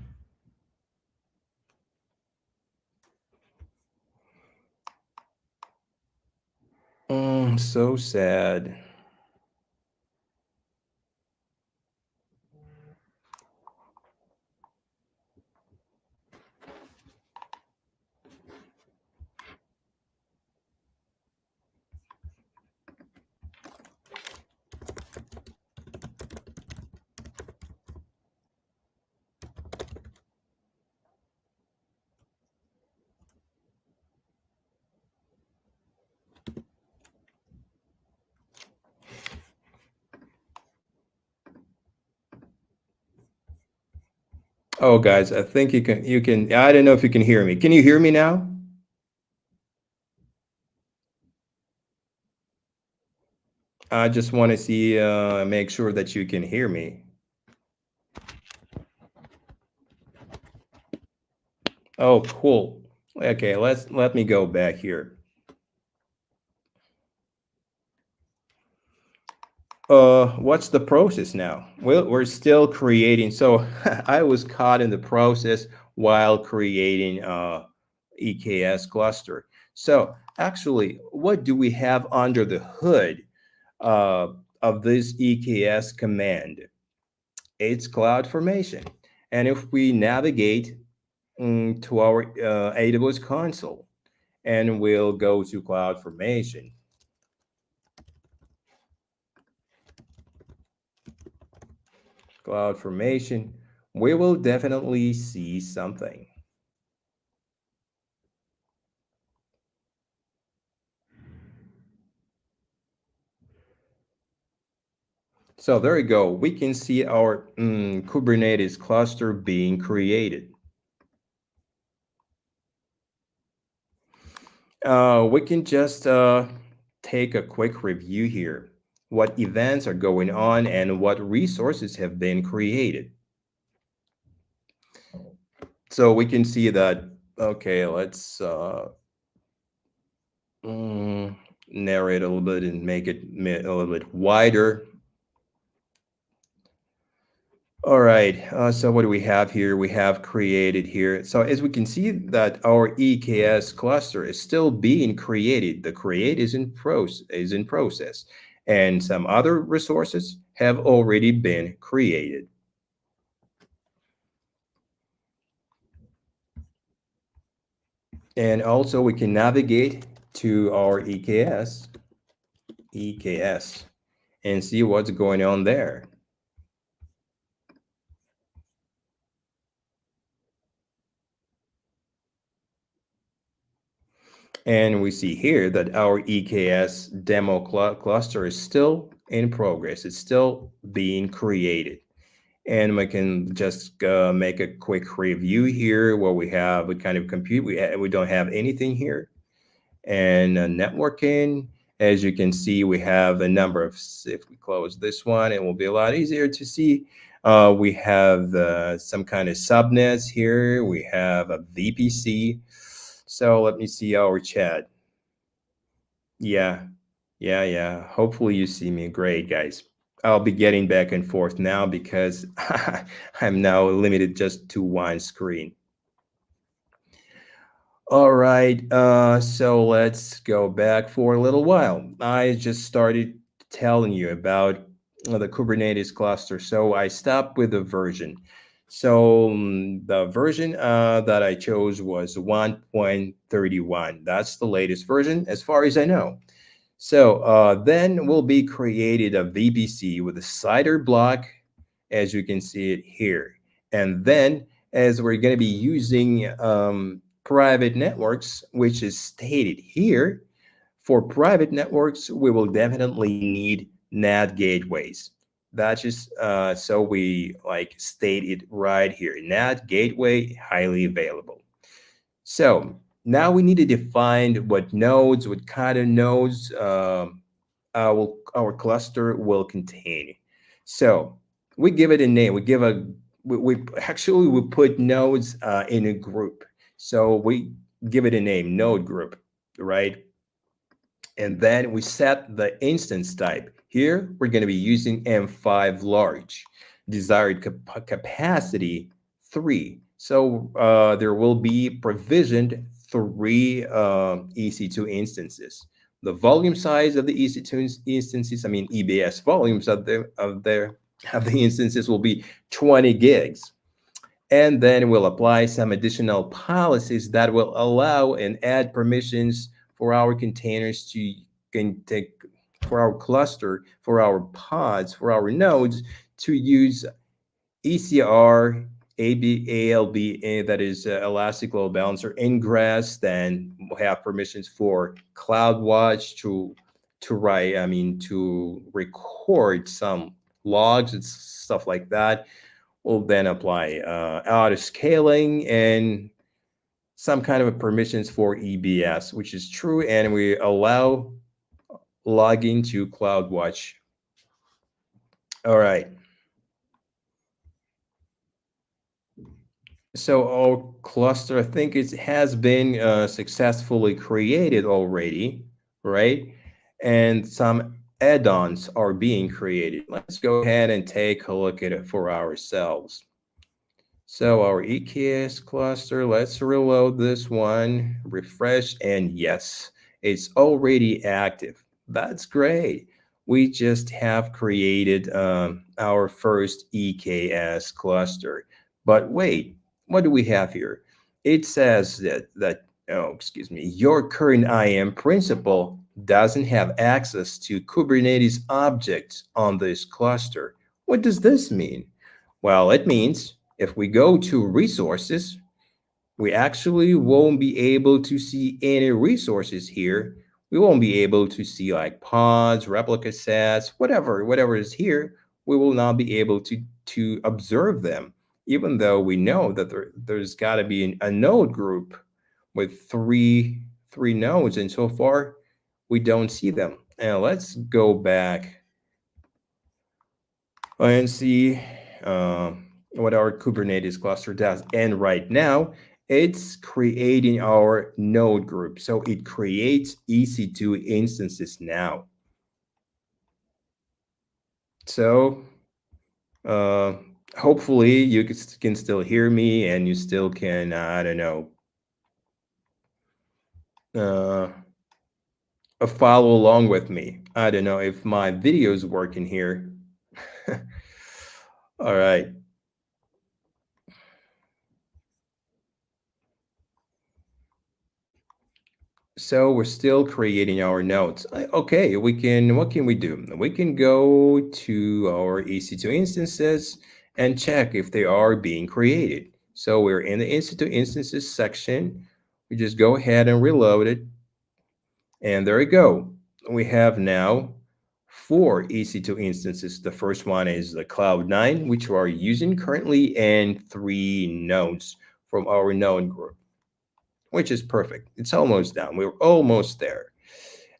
So sad. Oh, guys, I think you can. I don't know if you can hear me. Can you hear me now? I just want to see, make sure that you can hear me. Oh, cool. Okay, let me go back here. What's the process now? Well, we're still creating. So I was caught in the process while creating EKS cluster. So actually, what do we have under the hood uh, of this EKS command? It's cloud formation. And if we navigate to our AWS console and we'll go to cloud formation, we will definitely see something. So there you go. We can see our Kubernetes cluster being created. We can just take a quick review here. What events are going on and what resources have been created. So we can see that, okay, let's narrate a little bit and make it a little bit wider. All right, so what do we have here? We have created here. So as we can see that our EKS cluster is still being created. The create is in process, and some other resources have already been created. And also we can navigate to our EKS, and see what's going on there. And we see here that our EKS demo cluster is still in progress. It's still being created. And we can just make a quick review here where we have what kind of compute. We don't have anything here. And networking, as you can see, we have a number of, if we close this one, it will be a lot easier to see. We have some kind of subnets here. We have a VPC. So let me see our chat. Yeah, yeah. Hopefully you see me. Great, guys. I'll be getting back and forth now because I'm now limited just to one screen. All right, so let's go back for a little while. I just started telling you about the Kubernetes cluster. So I stopped with the version. So the version that I chose was 1.31. That's the latest version as far as I know. So then will be created a VPC with a CIDR block, as you can see it here. And then as we're going to be using private networks, which is stated here, for private networks, we will definitely need NAT gateways. That's just so we like state it right here. NAT gateway highly available. So now we need to define what nodes, what kind of nodes our cluster will contain. So we give it a name. We actually we put nodes in a group. So we give it a name, node group, right? And then we set the instance type. Here we're going to be using M5 large, desired capacity 3. So there will be provisioned 3 EC2 instances. The volume size of the EC2 instances, I mean EBS volumes of the instances will be 20 gigs. And then we'll apply some additional policies that will allow and add permissions for our containers to can take for our cluster, for our pods, for our nodes to use ECR, ALB, that is Elastic Load Balancer, Ingress. Then we'll have permissions for CloudWatch to write, to record some logs and stuff like that. We'll then apply auto scaling and some kind of permissions for EBS, which is true, and we allow logging to CloudWatch. All right. So our cluster, I think it has been successfully created already, right? And some add-ons are being created. Let's go ahead and take a look at it for ourselves. So our EKS cluster, let's reload this one, refresh, and yes, it's already active. That's great. We just have created our first EKS cluster. But wait, what do we have here? It says that oh, excuse me, your current IAM principal doesn't have access to Kubernetes objects on this cluster. What does this mean? Well, it means if we go to resources, we actually won't be able to see any resources here. We won't be able to see like pods, replica sets, whatever is here. We will not be able to observe them, even though we know that there's got to be a node group with three nodes, and so far we don't see them. And let's go back and see what our Kubernetes cluster does. And right now, it's creating our node group. So it creates EC2 instances now. So hopefully you can still hear me and you still can, I don't know, follow along with me. I don't know if my video is working here. All right. So we're still creating our nodes. Okay, what can we do? We can go to our EC2 instances and check if they are being created. So we're in the EC2 instances section. We just go ahead and reload it. And there we go. We have now 4 EC2 instances. The first one is the Cloud9, which we are using currently, and 3 nodes from our node group, which is perfect. It's almost done. We're almost there.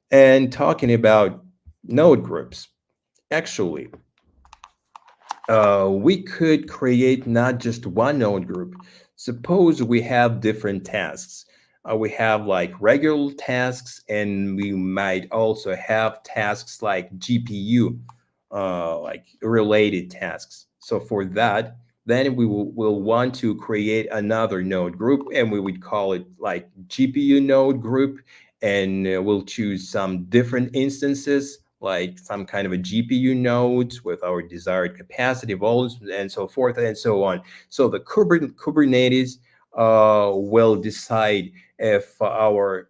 And talking about node groups, actually, we could create not just one node group. Suppose we have different tasks. We have like regular tasks, and we might also have tasks like GPU, like related tasks. So for that, then we will want to create another node group, and we would call it like GPU node group, and we'll choose some different instances, like some kind of a GPU nodes with our desired capacity, volumes, and so forth and so on. So the Kubernetes will decide if our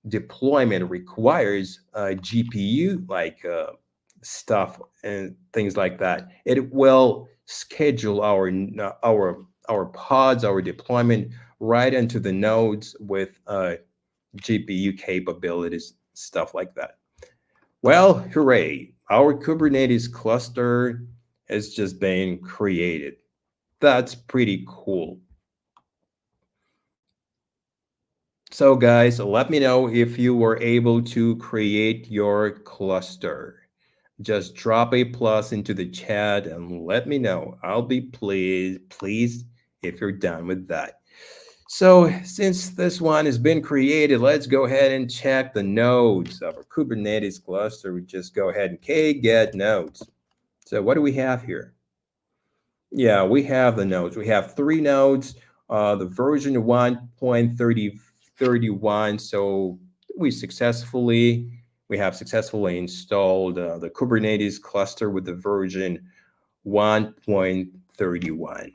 deployment requires GPU stuff and things like that. It will schedule our pods, our deployment right into the nodes with GPU capabilities, stuff like that. Well, hooray! Our Kubernetes cluster has just been created. That's pretty cool. So guys, let me know if you were able to create your cluster. Just drop a plus into the chat and let me know. I'll be pleased if you're done with that. So since this one has been created, let's go ahead and check the nodes of our Kubernetes cluster. We just go ahead and get nodes. So what do we have here? Yeah, we have the nodes. We have 3 nodes, the version 1.3031. So we have successfully installed the Kubernetes cluster with the version 1.31.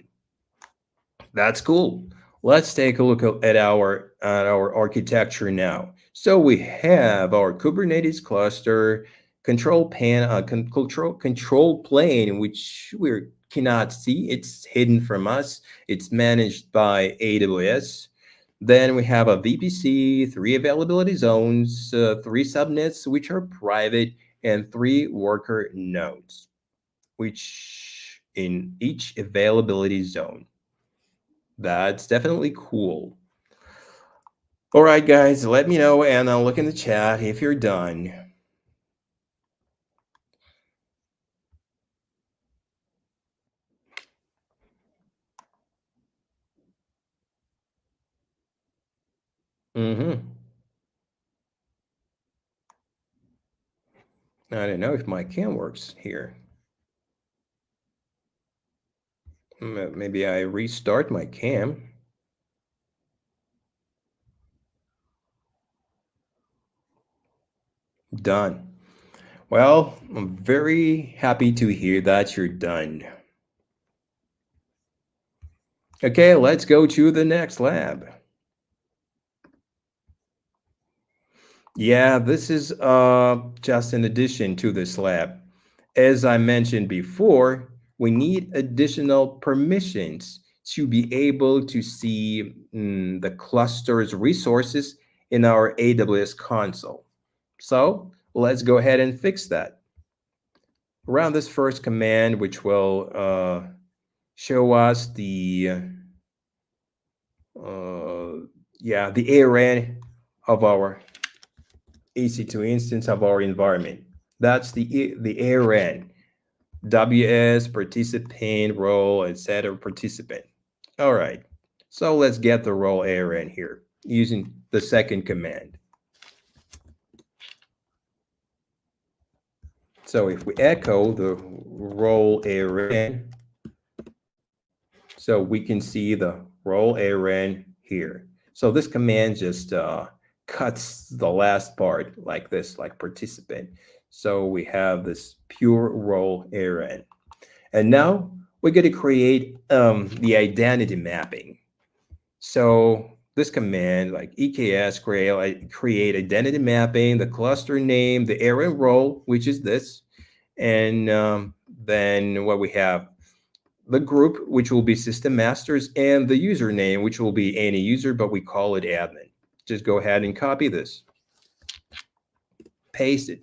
That's cool. Let's take a look at our architecture now. So we have our Kubernetes cluster control plane, which we cannot see. It's hidden from us. It's managed by AWS. Then we have a VPC, 3 availability zones, 3 subnets, which are private, and 3 worker nodes, which in each availability zone. That's definitely cool. All right, guys, let me know and I'll look in the chat if you're done. I don't know if my cam works here. Maybe I restart my cam. Done. Well, I'm very happy to hear that you're done. Okay, let's go to the next lab. Yeah, this is just in addition to this lab. As I mentioned before, we need additional permissions to be able to see the cluster's resources in our AWS console. So let's go ahead and fix that. Run this first command, which will show us the ARN of our EC2 instance of our environment. That's the ARN, WS, participant, role, etc. participant. All right, so let's get the role ARN here using the second command. So if we echo the role ARN, so we can see the role ARN here. So this command just cuts the last part like this, like participant. So we have this pure role ARN. And now we're going to create the identity mapping. So this command, like EKS, create identity mapping, the cluster name, the ARN role, which is this, and then what we have, the group, which will be system masters, and the username, which will be any user, but we call it admin. Just go ahead and copy this, paste it,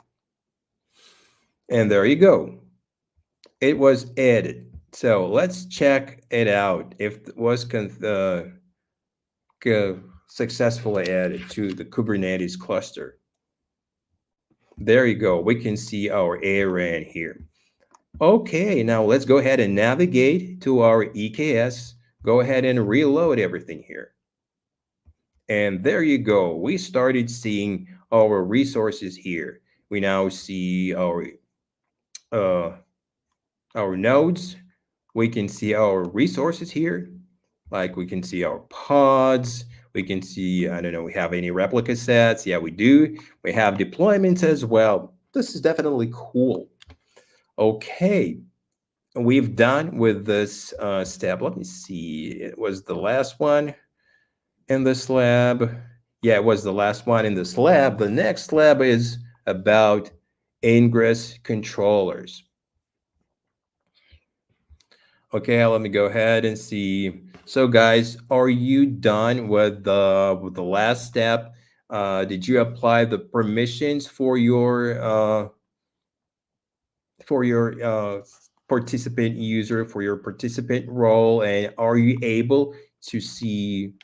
and there you go. It was added. So let's check it out if it was successfully added to the Kubernetes cluster. There you go. We can see our ARN here. Okay, now let's go ahead and navigate to our EKS. Go ahead and reload everything here. And there you go. We started seeing our resources here. We now see our nodes. We can see our resources here. Like we can see our pods. We can see, I don't know, we have any replica sets. Yeah, we do. We have deployments as well. This is definitely cool. Okay, we've done with this step. Let me see. It was the last one in this lab. Yeah, it was the last one in this lab. The next lab is about Ingress controllers. Okay, let me go ahead and see. So guys, are you done with the last step? Did you apply the permissions for your participant user, for your participant role, and are you able to see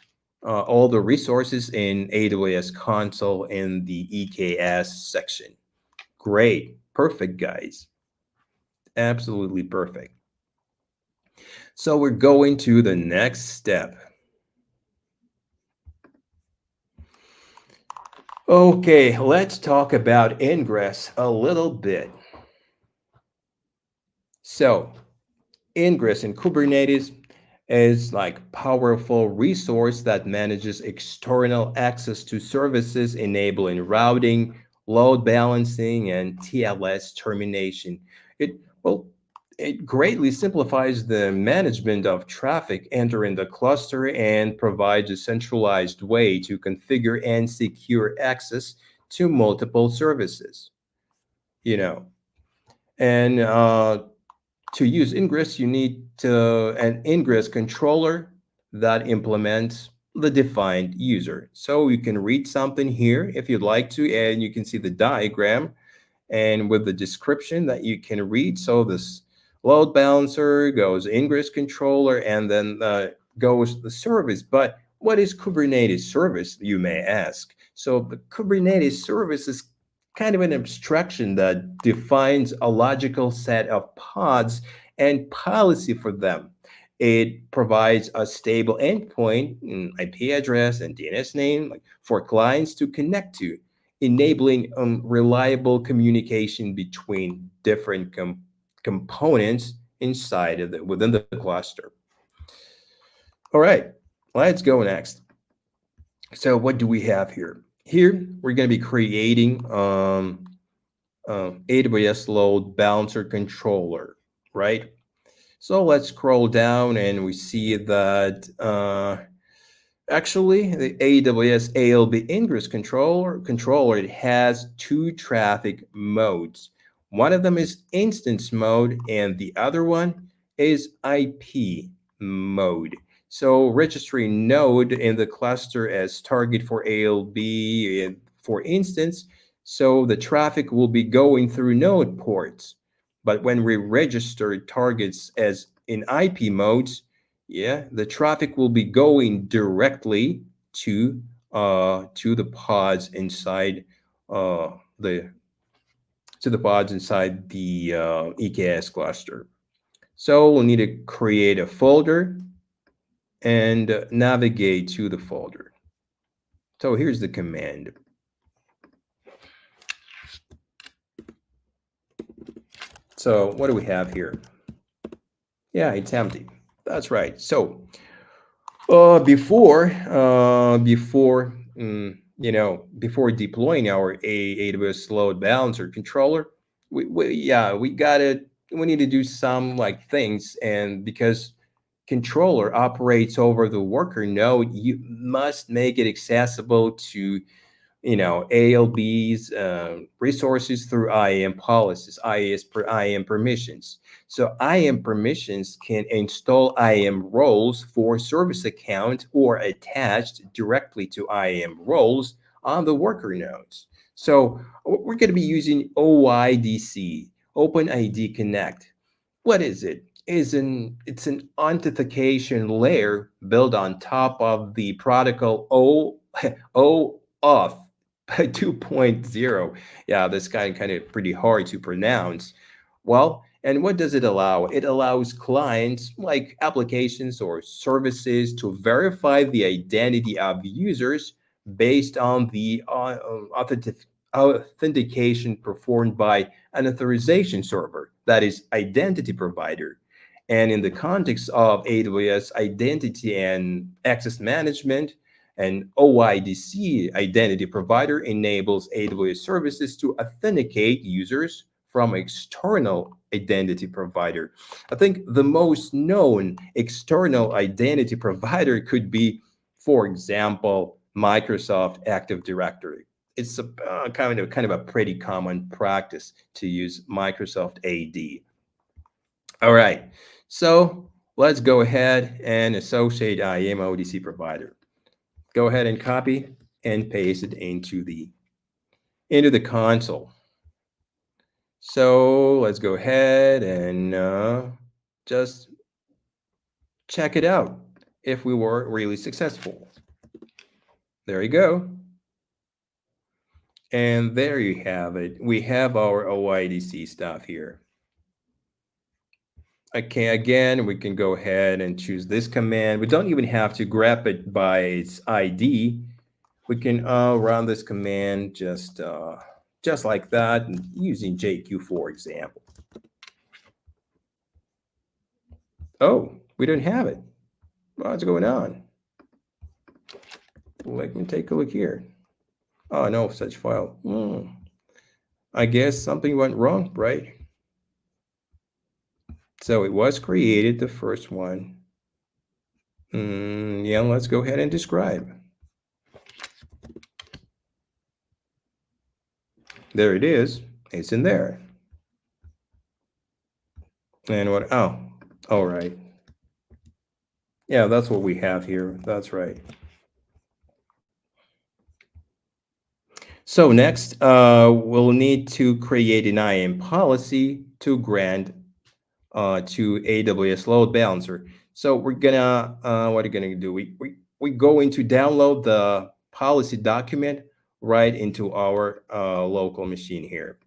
all the resources in AWS console in the EKS section? Great, perfect, guys. Absolutely perfect. So we're going to the next step. Okay, let's talk about Ingress a little bit. So Ingress in Kubernetes is like powerful resource that manages external access to services, enabling routing, load balancing, and TLS termination. It greatly simplifies the management of traffic entering the cluster and provides a centralized way to configure and secure access to multiple services. And to use Ingress, you need an Ingress controller that implements the defined user. So you can read something here if you'd like to, and you can see the diagram and with the description that you can read. So this load balancer, goes ingress controller, and then goes the service. But what is Kubernetes service, you may ask? So the Kubernetes service is kind of an abstraction that defines a logical set of pods and policy for them. It provides a stable endpoint, IP address, and DNS name for clients to connect to, enabling reliable communication between different components inside of within the cluster. All right, let's go next. So what do we have here? Here we're going to be creating AWS load balancer controller, right? So let's scroll down and we see that actually the AWS ALB Ingress controller, it has two traffic modes. One of them is instance mode and the other one is IP mode. So registering node in the cluster as target for ALB, for instance, so the traffic will be going through node ports. But when we register targets as in IP modes, yeah, the traffic will be going directly to the pods inside the EKS cluster. So we'll need to create a folder and navigate to the folder. So here's the command. So what do we have here? Yeah, it's empty. That's right. So before deploying our AWS load balancer controller, we need to do some things, and because controller operates over the worker node, you must make it accessible to ALB's resources through IAM policies, IAM permissions. So IAM permissions can install IAM roles for service account or attached directly to IAM roles on the worker nodes. So we're going to be using OIDC, OpenID Connect. What is it? It's an authentication layer built on top of the protocol OAuth 2.0. Yeah, this kind of pretty hard to pronounce. Well, and what does it allow? It allows clients like applications or services to verify the identity of users based on the authentication performed by an authorization server, that is identity provider. And in the context of AWS identity and access management, an OIDC identity provider enables AWS services to authenticate users from external identity provider. I think the most known external identity provider could be, for example, Microsoft Active Directory. It's a kind of a pretty common practice to use Microsoft AD. All right, so let's go ahead and associate IAM ODC provider. Go ahead and copy and paste it into the console. So let's go ahead and just check it out if we were really successful. There you go. And there you have it. We have our OIDC stuff here. Okay, again, we can go ahead and choose this command. We don't even have to grab it by its ID. We can run this command just like that, using JQ, for example. Oh, we don't have it. What's going on? Let me take a look here. Oh, no such file. I guess something went wrong, right? So it was created, the first one. Yeah, let's go ahead and describe. There it is. It's in there. And what? Oh, all right. Yeah, that's what we have here. That's right. So next, we'll need to create an IAM policy to grant to AWS load balancer. So we're gonna, what are we gonna do? We go into download the policy document right into our local machine here.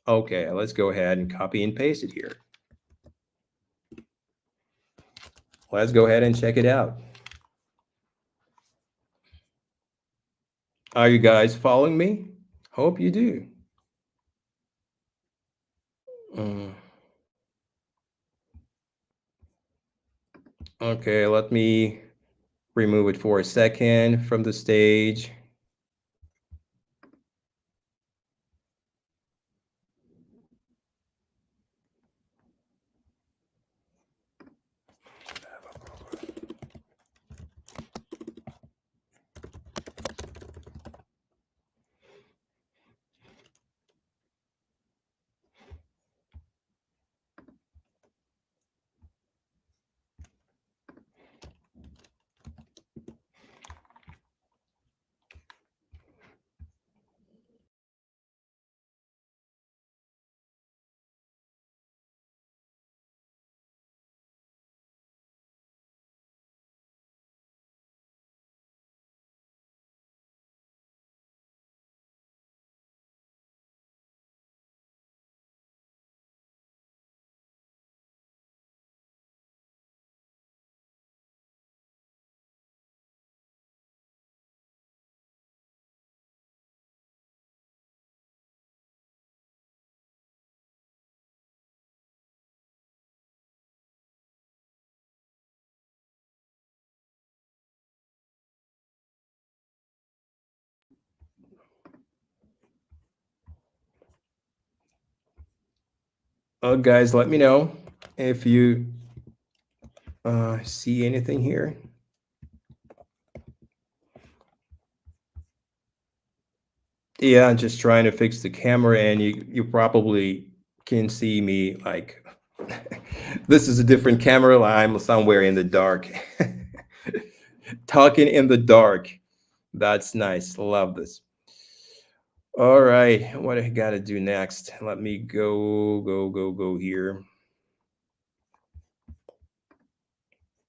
Okay, let's go ahead and copy and paste it here. Let's go ahead and check it out. Are you guys following me? Hope you do. Mm. Okay, let me remove it for a second from the stage. Guys, let me know if you see anything here. Yeah, I'm just trying to fix the camera, and you probably can see me like this is a different camera. I'm somewhere in the dark. Talking in the dark. That's nice. Love this. All right, what I gotta do next? Let me go here.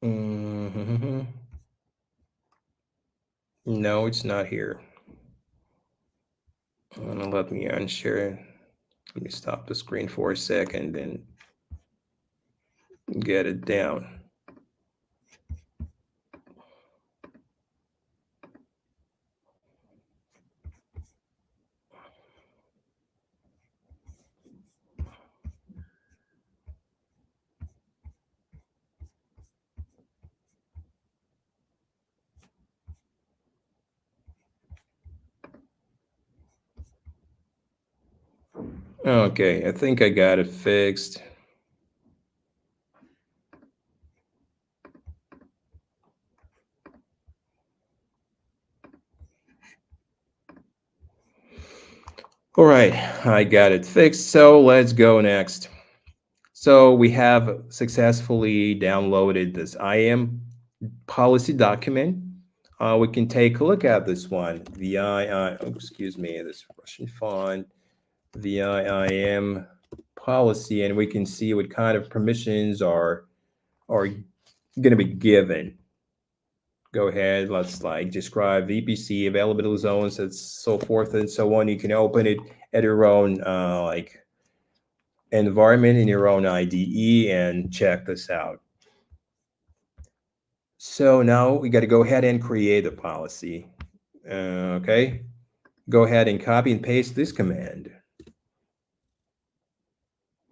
Mhm. No, it's not here. Let me unshare. Let me stop the screen for a second and get it down. Okay, I think I got it fixed. All right, I got it fixed. So let's go next. So we have successfully downloaded this IAM policy document. We can take a look at this one. Excuse me, this Russian font, the IAM policy, and we can see what kind of permissions are going to be given. Go ahead, let's like describe VPC, availability zones, and so forth and so on. You can open it at your own like environment in your own IDE and check this out. So now we got to go ahead and create a policy. Okay, go ahead and copy and paste this command.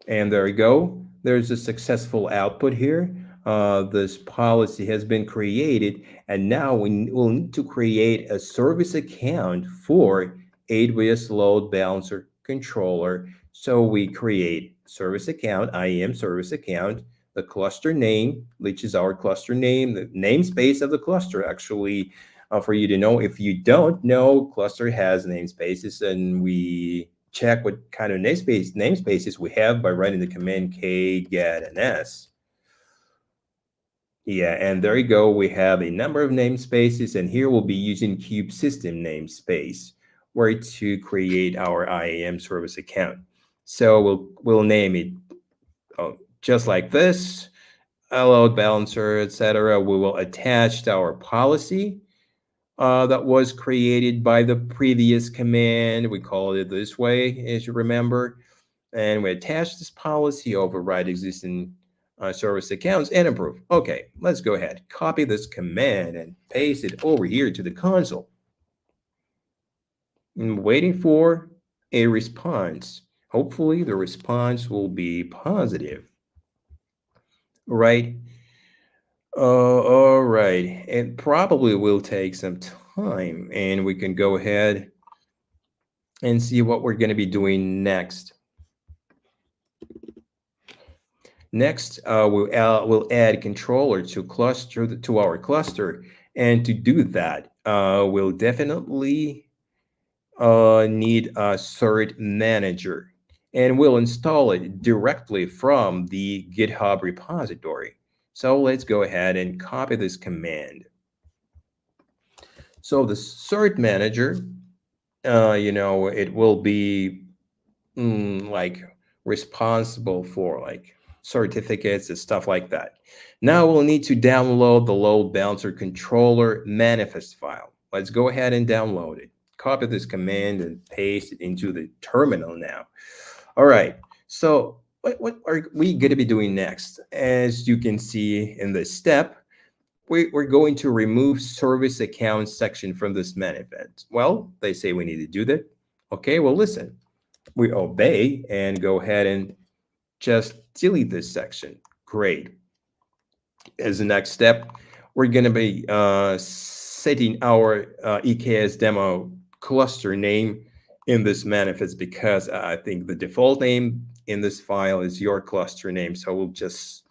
And there we go. There's a successful output here. This policy has been created, and now we will need to create a service account for AWS Load Balancer Controller. So we create service account, IAM service account, the cluster name, which is our cluster name, the namespace of the cluster, actually, for you to know. If you don't know, cluster has namespaces, and we check what kind of namespaces we have by running the command k get and s. Yeah, and there you go. We have a number of namespaces, and here we'll be using kube system namespace where to create our IAM service account. So we'll name it just like this, a load balancer, etc. We will attach our policy that was created by the previous command. We call it this way, as you remember. And we attach this policy, override existing service accounts, and approve. Okay, let's go ahead. Copy this command and paste it over here to the console. I'm waiting for a response. Hopefully, the response will be positive. Right? All right. It probably will take some time, and we can go ahead and see what we're going to be doing next. Next, we'll add controller to our cluster, and to do that, we'll definitely need a cert manager, and we'll install it directly from the GitHub repository. So let's go ahead and copy this command. So the cert manager, it will be like responsible for like certificates and stuff like that. Now we'll need to download the load balancer controller manifest file. Let's go ahead and download it. Copy this command and paste it into the terminal now. All right, so what are we going to be doing next? As you can see in this step, we're going to remove service account section from this manifest. Well, they say we need to do that. Okay, well, listen, we obey and go ahead and just delete this section. Great. As the next step, we're going to be setting our EKS demo cluster name in this manifest, because I think the default name in this file is your cluster name. So we'll just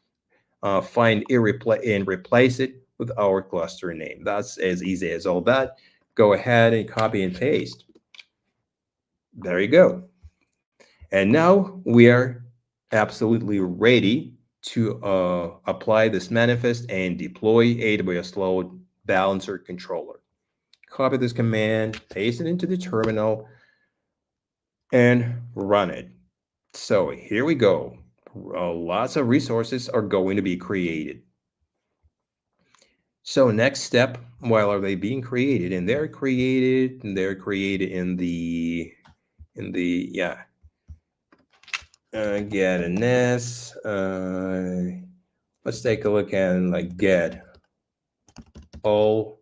find and replace it with our cluster name. That's as easy as all that. Go ahead and copy and paste. There you go. And now we are absolutely ready to apply this manifest and deploy AWS load balancer controller. Copy this command, paste it into the terminal, and run it. So here we go. Lots of resources are going to be created. So next step, while are they being created? And they're created in the get a NES. Let's take a look at like get all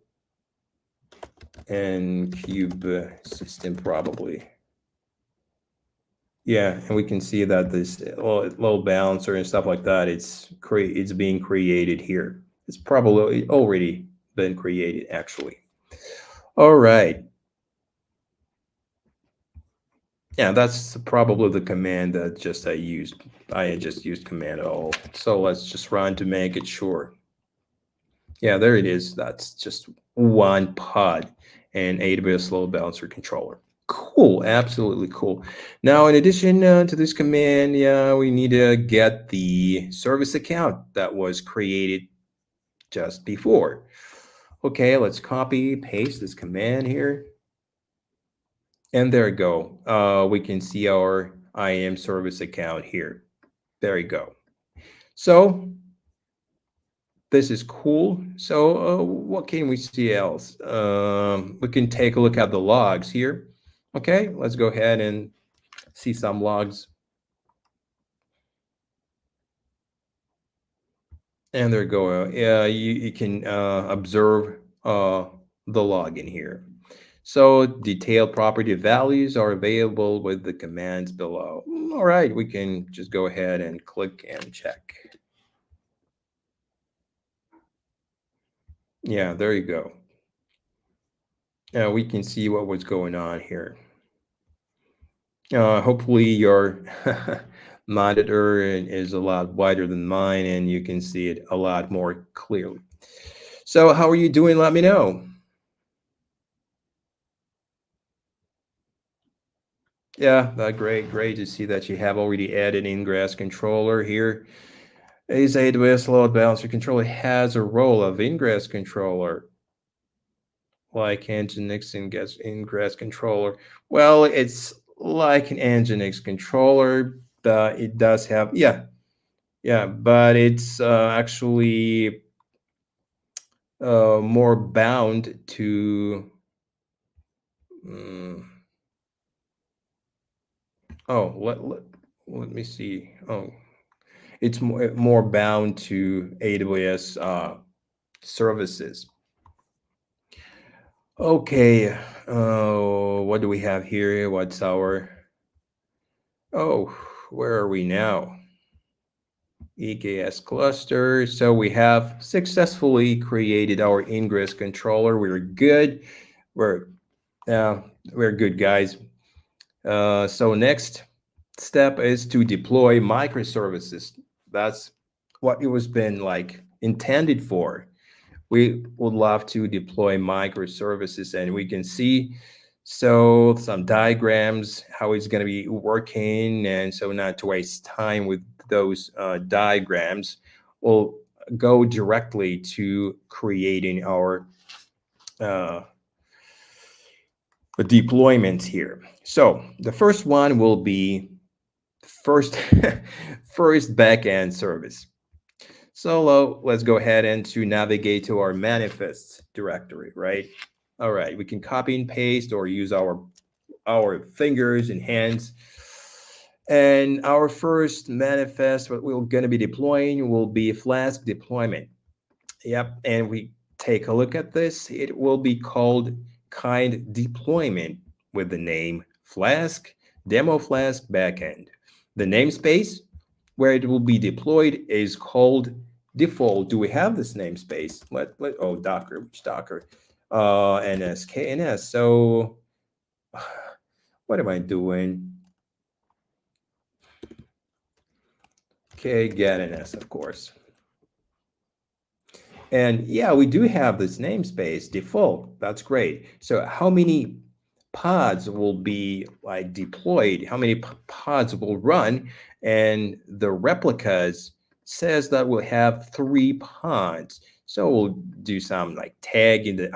and cube system probably. Yeah, and we can see that this load balancer and stuff like that, it's being created here. It's probably already been created actually. All right. Yeah, that's probably the command that I just used command all. So let's just run to make it sure. Yeah, there it is. That's just one pod and AWS load balancer controller. Cool, absolutely cool. Now, in addition to this command, we need to get the service account that was created just before. Okay, let's copy, paste this command here. And there we go. We can see our IAM service account here. There you go. So this is cool. So what can we see else? We can take a look at the logs here. Okay, let's go ahead and see some logs. And there you go. You can observe the log in here. So detailed property values are available with the commands below. All right, we can just go ahead and click and check. Yeah, there you go. Now we can see what was going on here. Hopefully your monitor is a lot wider than mine and you can see it a lot more clearly. So how are you doing? Let me know. Yeah, great to see that you have already added Ingress controller here. Is AWS load balancer controller has a role of Ingress controller, like Nginx Ingress controller. Well, it's like an Nginx controller, but it does have, Yeah, but it's actually more bound to. mm, oh, let me see. Oh, it's more bound to AWS services. Okay. What do we have here? What's our? Oh, where are we now? EKS cluster. So we have successfully created our Ingress controller. We're good. We're uh, we're good, guys. So next step is to deploy microservices. That's what it was been like intended for. We would love to deploy microservices, and we can see so some diagrams how it's going to be working, and so not to waste time with those diagrams, we'll go directly to creating our uh, deployments here. So the first one will be first first backend service. So let's go ahead and to navigate to our manifests directory, right? All right, we can copy and paste or use our fingers and hands. And our first manifest, what we're going to be deploying will be Flask deployment. Yep, and we take a look at this. It will be called kind deployment with the name Flask, demo Flask backend. The namespace where it will be deployed is called default. Do we have this namespace? Oh, Docker, which Docker? NS, KNS. So what am I doing? Okay, get NS, of course. And yeah, we do have this namespace default. That's great. So how many pods will be like deployed? How many pods will run? And the replicas says that we'll have 3 pods. So we'll do some like tag in the,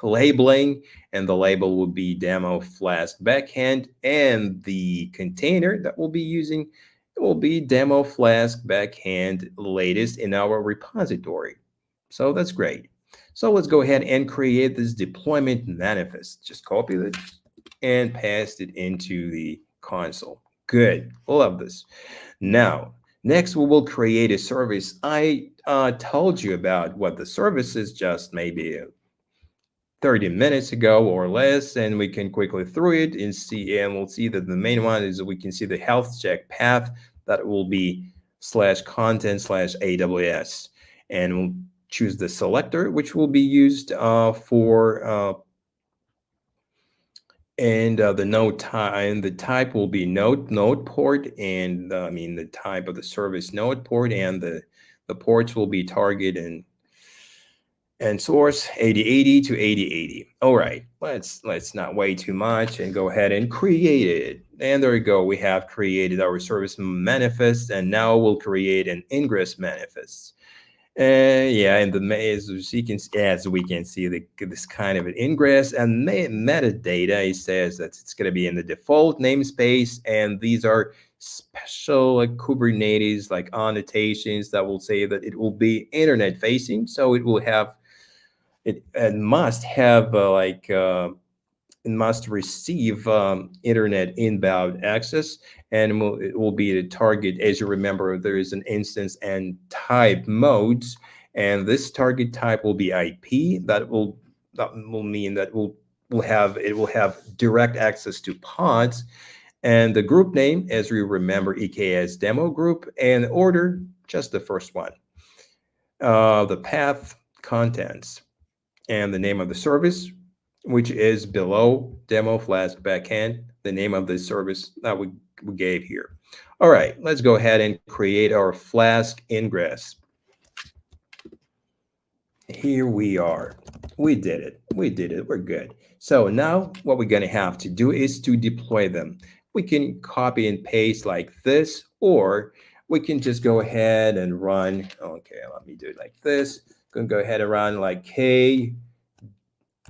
labeling, and the label will be demo Flask backend, and the container that we'll be using will be demo Flask backend latest in our repository. So that's great. So let's go ahead and create this deployment manifest. Just copy it and paste it into the console. Good. Love this. Now, next we will create a service. I told you about what the service is just maybe 30 minutes ago or less, and we can quickly through it and see, and we'll see that the main one is we can see the health check path that will be /content/AWS, and we'll choose the selector, which will be used for the node type, and the type will be node port, and the type of the service node port, and the ports will be target and source 8080 to 8080. All right, let's not wait too much and go ahead and create it. And there we go. We have created our service manifest, and now we'll create an ingress manifest. Yeah, and as we can see, this kind of an ingress and metadata. It says that it's going to be in the default namespace, and these are special like Kubernetes like annotations that will say that it will be internet facing, so it will have it and must have it must receive internet inbound access, and it will be the target. As you remember, there is an instance and type modes, and this target type will be IP. That will mean that it will have direct access to pods, and the group name, as we remember, EKS demo group, and order just the first one. The path contents and the name of the service, which is below demo Flask backend, the name of the service that we gave here. All right, let's go ahead and create our Flask ingress. Here we are. We did it. We're good. So now what we're going to have to do is to deploy them. We can copy and paste like this, or we can just go ahead and run. Okay, let me do it like this. Going to go ahead and run like K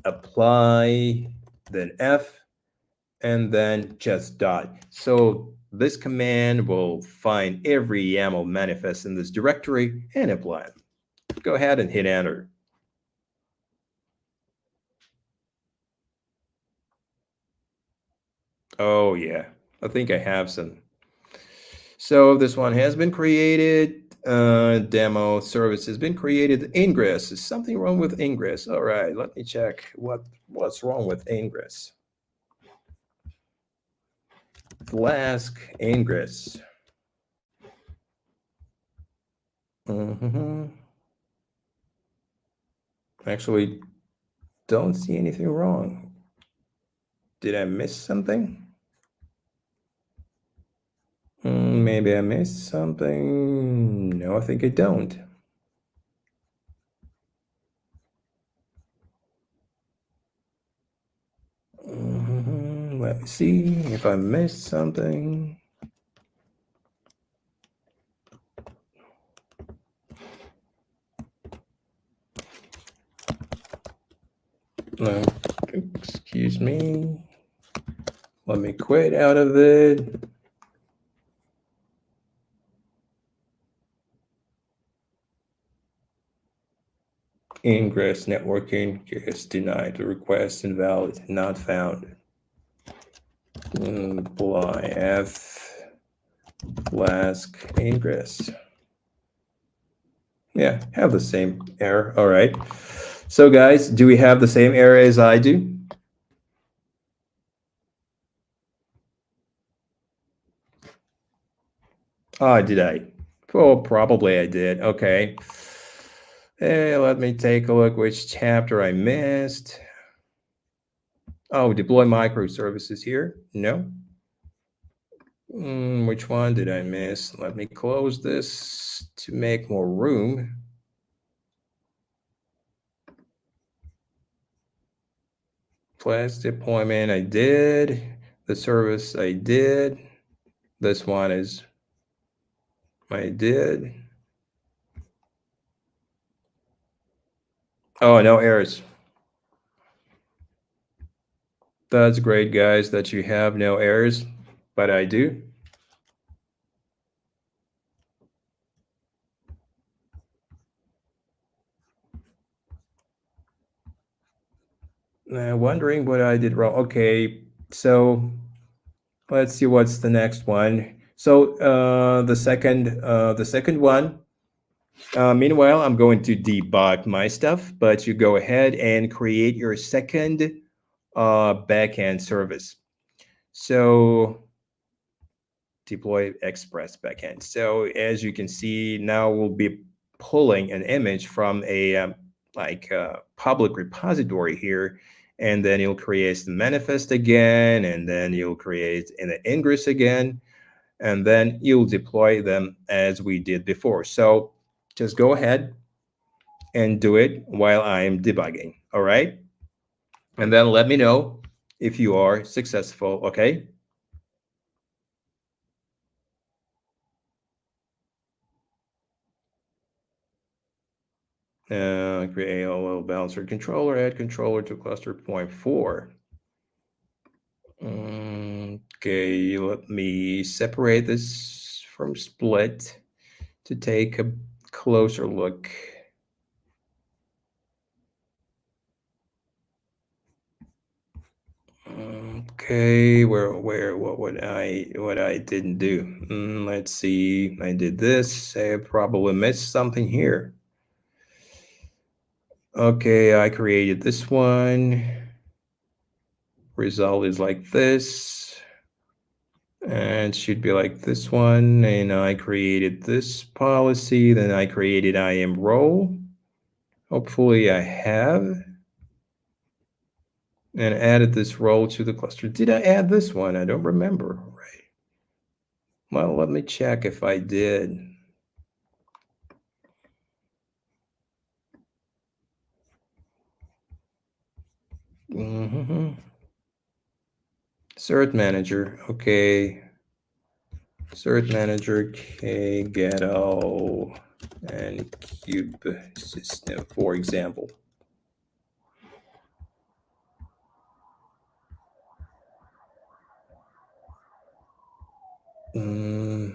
apply, then F, and then just dot. So this command will find every YAML manifest in this directory and apply it. Go ahead and hit enter. Oh yeah, I think I have some. So this one has been created. Demo service has been created. Ingress, is something wrong with Ingress? All right, let me check what's wrong with Ingress. Flask Ingress. Actually, don't see anything wrong. Did I miss something? Maybe I missed something. No, I think I don't. Let me see if I missed something. No, excuse me. Let me quit out of it. Ingress networking is denied. The request invalid, not found. Apply F Flask Ingress. Yeah, have the same error. All right. So guys, do we have the same error as I do? Oh, did I? Oh, probably I did. Okay. Hey, let me take a look which chapter I missed. Oh, deploy microservices here. No. Which one did I miss? Let me close this to make more room. Class deployment, I did. The service, I did. This one is, I did. Oh, no errors. That's great, guys, that you have no errors, but I do. Wondering what I did wrong. Okay, so let's see what's the next one. So the second one. Meanwhile, I'm going to debug my stuff, but you go ahead and create your second backend service. So deploy Express backend. So as you can see, now we'll be pulling an image from a public repository here, and then you'll create the manifest again, and then you'll create an Ingress again, and then you'll deploy them as we did before. So just go ahead and do it while I'm debugging, all right? And then let me know if you are successful, okay? Create a load balancer controller, add controller to cluster point 4. Okay, let me separate this from split to take a closer look. Okay, what I didn't do. Let's see, I did this. I probably missed something here. Okay, I created this one. Result is like this. And it should be like this one. And I created this policy. Then I created IAM role. Hopefully I have. And added this role to the cluster. Did I add this one? I don't remember. Right. Well, let me check if I did. Cert manager. Okay. Cert manager, Kghetto, and Cube system, for example. I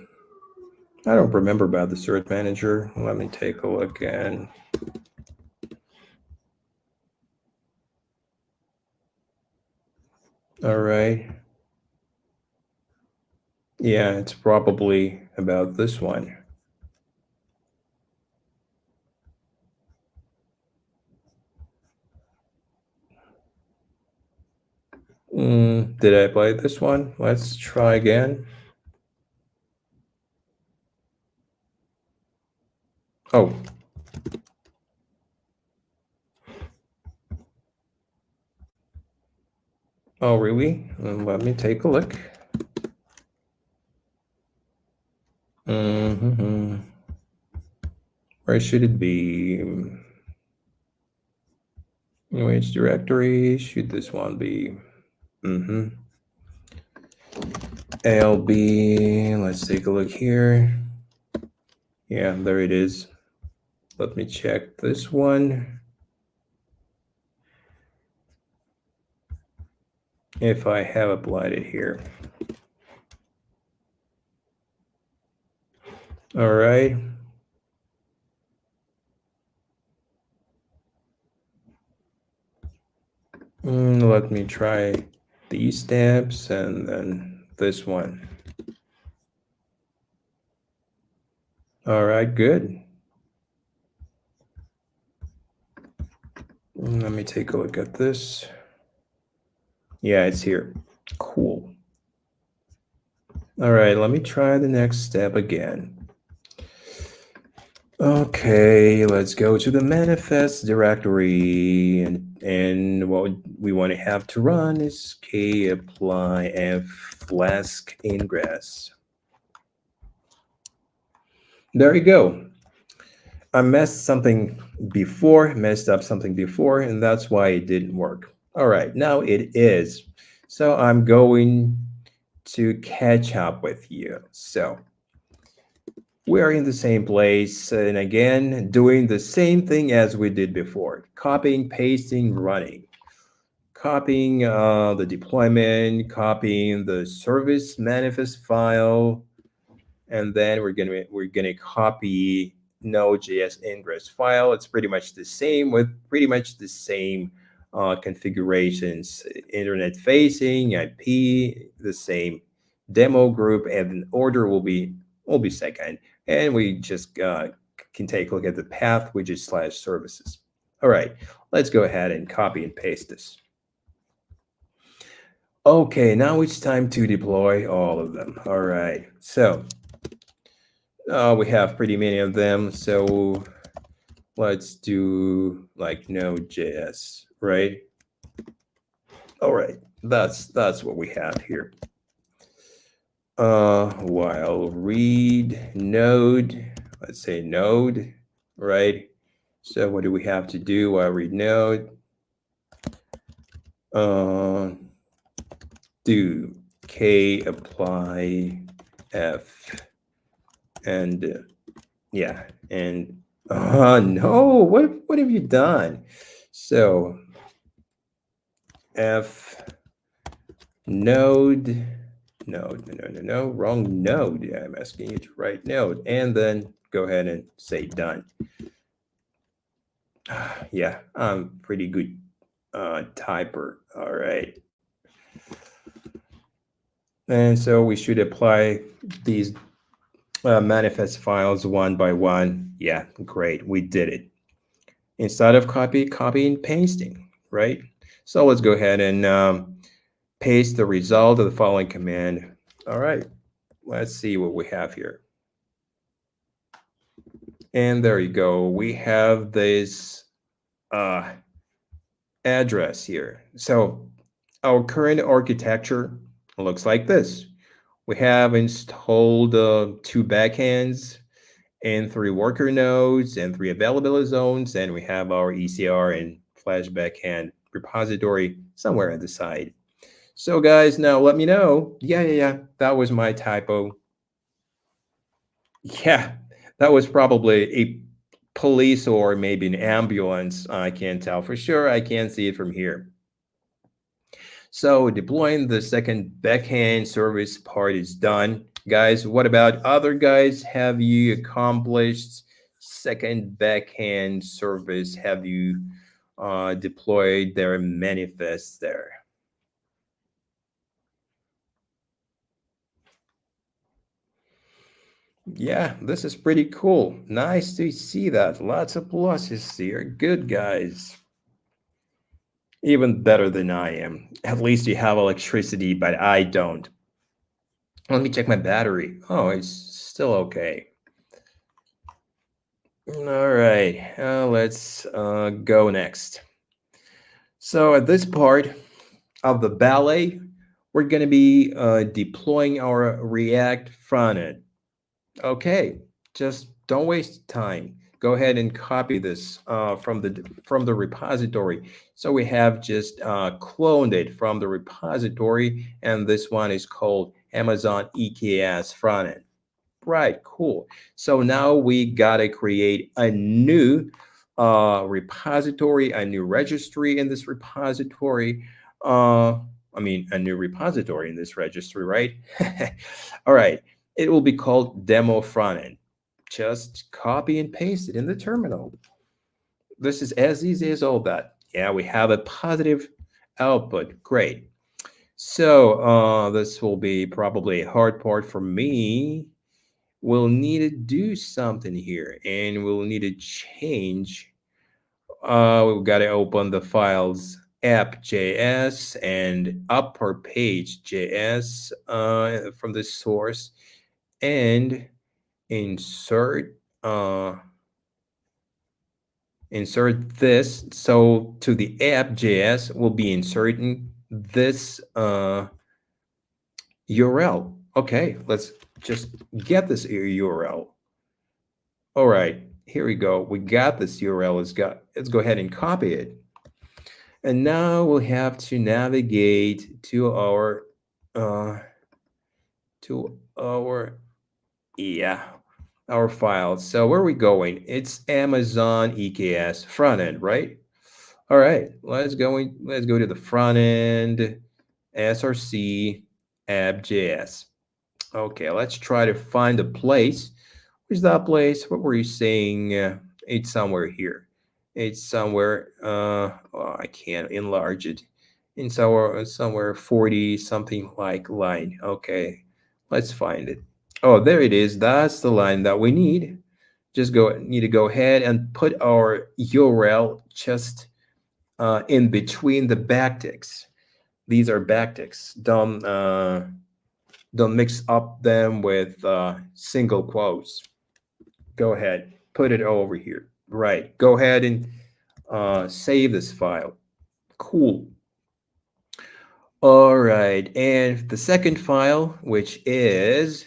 don't remember about the cert manager. Let me take a look again. All right. Yeah, it's probably about this one. Did I play this one? Let's try again. Oh. Oh, really? Let me take a look. Where should it be? Which directory should this one be? ALB, let's take a look here. Yeah, there it is. Let me check this one. If I have applied it here. All right. Let me try these steps and then this one. All right, good. Let me take a look at this. Yeah, it's here. Cool. All right, let me try the next step again. Okay, let's go to the manifest directory, and what we want to have to run is k-apply f flask ingress. There you go. I messed up something before, and that's why it didn't work. All right, now it is. So I'm going to catch up with you. So we're in the same place, and again, doing the same thing as we did before. Copying, pasting, running. Copying the deployment, copying the service manifest file, and then we're gonna copy Node.js ingress file. It's pretty much the same with pretty much the same configurations, internet facing, IP, the same demo group, and the order will be second. And we just can take a look at the path, which is /services. All right, let's go ahead and copy and paste this. Okay, now it's time to deploy all of them. All right, so we have pretty many of them. So let's do like Node.js, right? All right, that's what we have here. While read node, let's say node, right? So what do we have to do while read node? Do k-apply f, and yeah, and no, what have you done? So f node, no, wrong node. Yeah, I'm asking you to write node, and then go ahead and say done. Yeah, I'm pretty good typer. All right. And so we should apply these manifest files one by one. Yeah, great, we did it. Instead of copy and pasting, right? So let's go ahead and paste the result of the following command. All right, let's see what we have here. And there you go. We have this address here. So our current architecture looks like this. We have installed 2 backends and 3 worker nodes and 3 availability zones, and we have our ECR and Flash backend repository somewhere at the side. So guys, now let me know. Yeah, that was my typo. Yeah, that was probably a police or maybe an ambulance. I can't tell for sure. I can't see it from here. So deploying the second backend service part is done. Guys, what about other guys? Have you accomplished second backend service? Have you deployed their manifests there? Yeah, this is pretty cool. Nice to see that. Lots of pluses here. Good, guys. Even better than I am. At least you have electricity, but I don't. Let me check my battery. Oh, it's still okay. All right, let's go next. So at this part of the ballet, we're going to be deploying our React frontend. Okay, just don't waste time. Go ahead and copy this from the repository. So we have just cloned it from the repository, and this one is called Amazon EKS frontend. Right, cool. So now we gotta create a new repository, a new registry in this repository. I mean, a new repository in this registry, right? All right, it will be called demo frontend. Just copy and paste it in the terminal. This is as easy as all that. Yeah, we have a positive output. Great. So this will be probably a hard part for me. We'll need to do something here, and we'll need to change. We've got to open the files app.js and upper page.js from the source, and insert insert this. So to the app.js, we'll be inserting this URL. Okay, let's just get this URL. All right, here we go. We got this URL. Let's go ahead and copy it. And now we'll have to navigate to our our files. So where are we going? It's Amazon EKS front end, right? All right, let's go to the front end, src app.js. Okay, let's try to find a place. Where's that place? What were you saying? It's somewhere here. It's somewhere. Oh, I can't enlarge it. In somewhere 40 something like line. Okay, let's find it. Oh, there it is. That's the line that we need. Just need to go ahead and put our URL just in between the backticks. These are backticks. Don't mix up them with single quotes. Go ahead, put it over here. Right, go ahead and save this file. Cool. All right, and the second file, which is,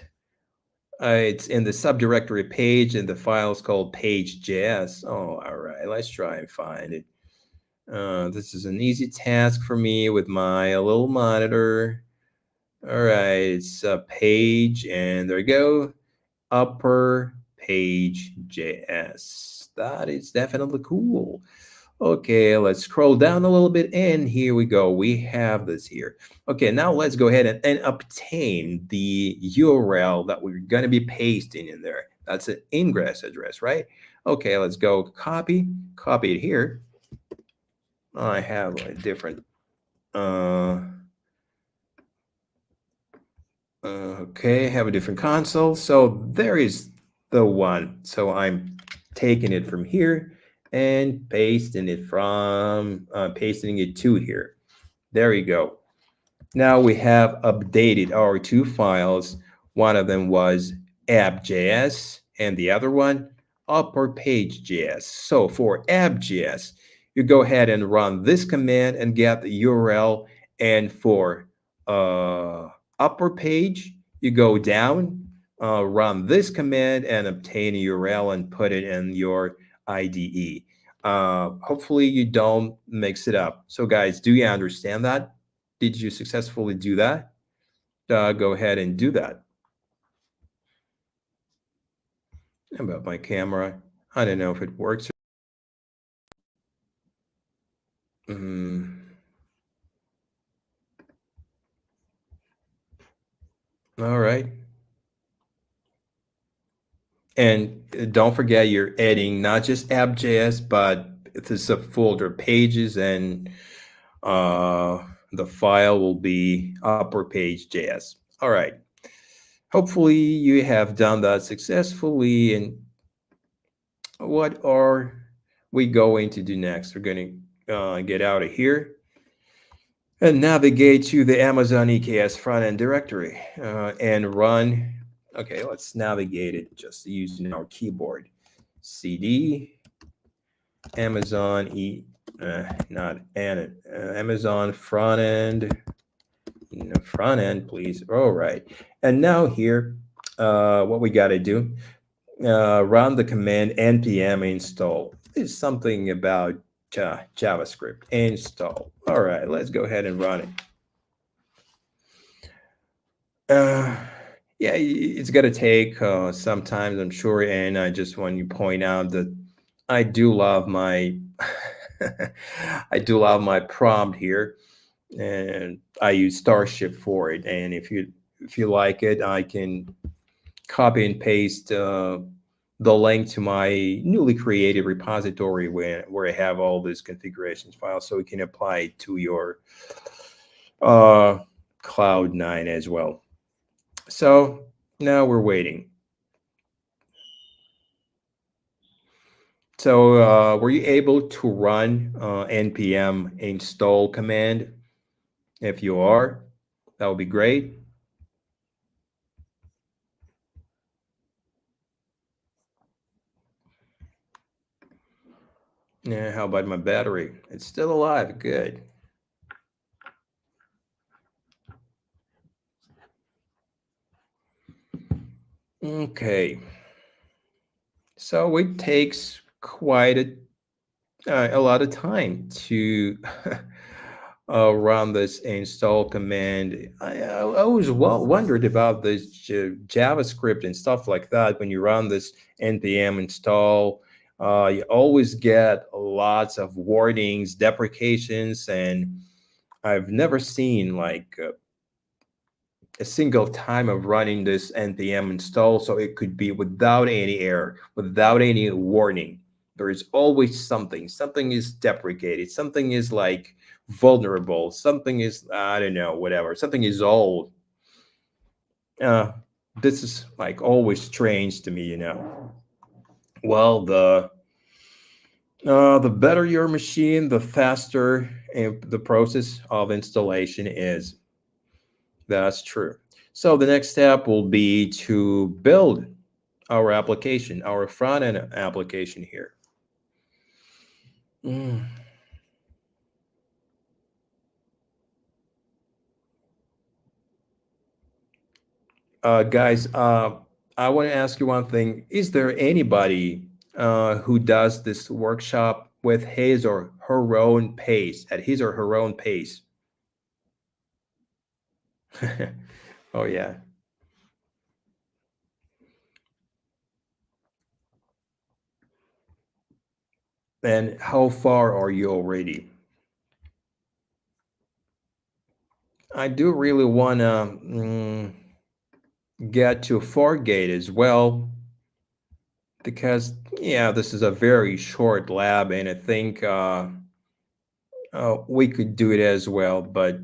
it's in the subdirectory page, and the file is called page.js. Oh, all right, let's try and find it. This is an easy task for me with my little monitor. All right, it's a page, and there we go. Upper page JS. That is definitely cool. Okay, let's scroll down a little bit, and here we go. We have this here. Okay, now let's go ahead and obtain the URL that we're going to be pasting in there. That's an Ingress address, right? Okay, let's go copy it here. I have a different okay, have a different console. So there is the one. So I'm taking it from here and pasting it to here. There you go. Now we have updated our two files. One of them was app.js and the other one upper page.js. So for app.js, you go ahead and run this command and get the URL. And for upper page, you go down, run this command and obtain a URL and put it in your IDE. Hopefully you don't mix it up. So guys, do you understand that? Did you successfully do that? Go ahead and do that. About my camera, I don't know if it works. All right. And don't forget you're adding not just app.js, but the subfolder pages, and the file will be upper page.js. All right. Hopefully you have done that successfully. And what are we going to do next? We're going to get out of here and navigate to the Amazon EKS front-end directory and run. Okay, let's navigate it just using our keyboard. CD Amazon Amazon front-end, front-end, please. All right. And now here, what we got to do, run the command npm install. There's something about JavaScript install. All right, let's go ahead and run it. Yeah, it's gonna take some time, I'm sure, and I just want to point out that I do love my I do love my prompt here, and I use Starship for it. And if you like it, I can copy and paste the link to my newly created repository where I have all these configurations files, so we can apply it to your Cloud9 as well. So now we're waiting. So were you able to run npm install command? If you are, that would be great. Yeah, how about my battery? It's still alive. Good. Okay. So it takes quite a lot of time to run this install command. I always wondered about this JavaScript and stuff like that. When you run this npm install, you always get lots of warnings, deprecations, and I've never seen like a single time of running this npm install, so it could be without any error, without any warning. There is always something is deprecated, something is like vulnerable, something is, I don't know, whatever, something is old. This is like always strange to me, Well, the better your machine, the faster the process of installation is. That's true. So the next step will be to build our application, our front-end application here. Guys, I want to ask you one thing. Is there anybody who does this workshop with his or her own pace, at his or her own pace? Oh, yeah. And how far are you already? I do really want to get to Fargate as well, because, yeah, this is a very short lab, and I think we could do it as well, but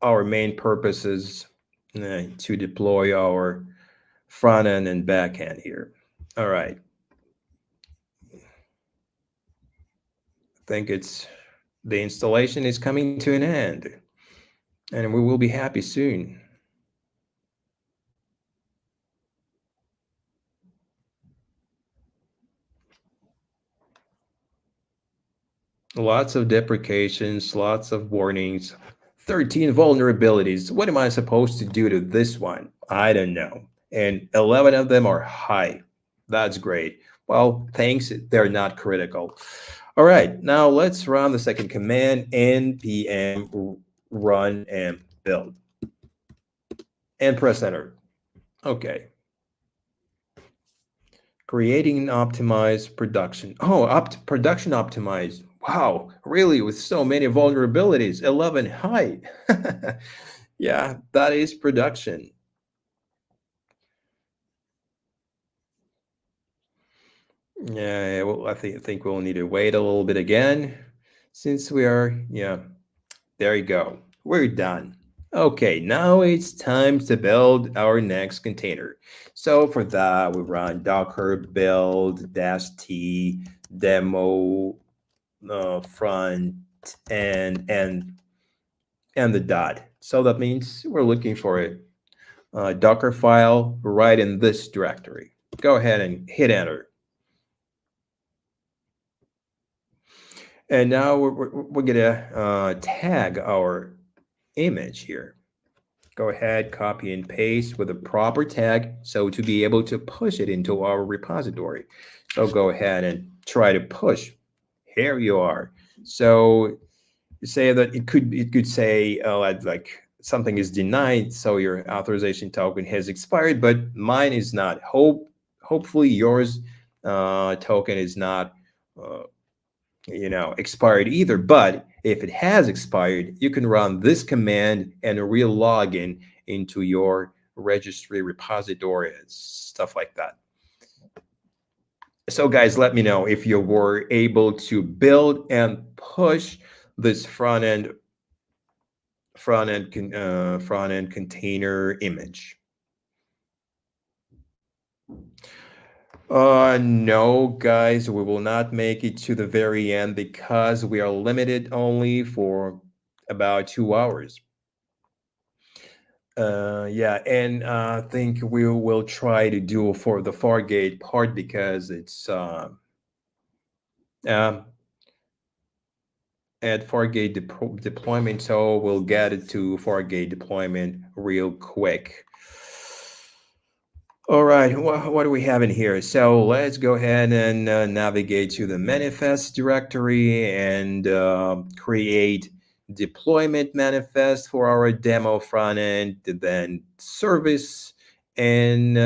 our main purpose is to deploy our front end and back end here. All right. I think the installation is coming to an end, and we will be happy soon. Lots of deprecations, lots of warnings, 13 vulnerabilities. What am I supposed to do to this one? I don't know. And 11 of them are high. That's great. Well, thanks, they're not critical. All right, now let's run the second command, npm run and build. And press enter. Okay. Creating an optimized production. Oh, production optimized. Wow, really? With so many vulnerabilities, 11 high. Yeah, that is production. Yeah, well, I think we'll need to wait a little bit again since we are, yeah, there you go. We're done. Okay, now it's time to build our next container. So for that, we run docker build -t demo front and the dot. So that means we're looking for a Docker file right in this directory. Go ahead and hit enter. And now we're gonna tag our image here. Go ahead, copy and paste with a proper tag so to be able to push it into our repository. So go ahead and try to push. Here you are. So say that it could say like something is denied, so your authorization token has expired, but mine is not. Hopefully yours token is not expired either. But if it has expired, you can run this command and re-log into your registry repository and stuff like that. So guys, let me know if you were able to build and push this front-end container image. No, guys, we will not make it to the very end because we are limited only for about 2 hours. Yeah, and I think we will try to do for the Fargate part because it's at Fargate deployment, so we'll get it to Fargate deployment real quick. All right, what do we have in here? So let's go ahead and navigate to the manifest directory and create deployment manifest for our demo front end, then service, and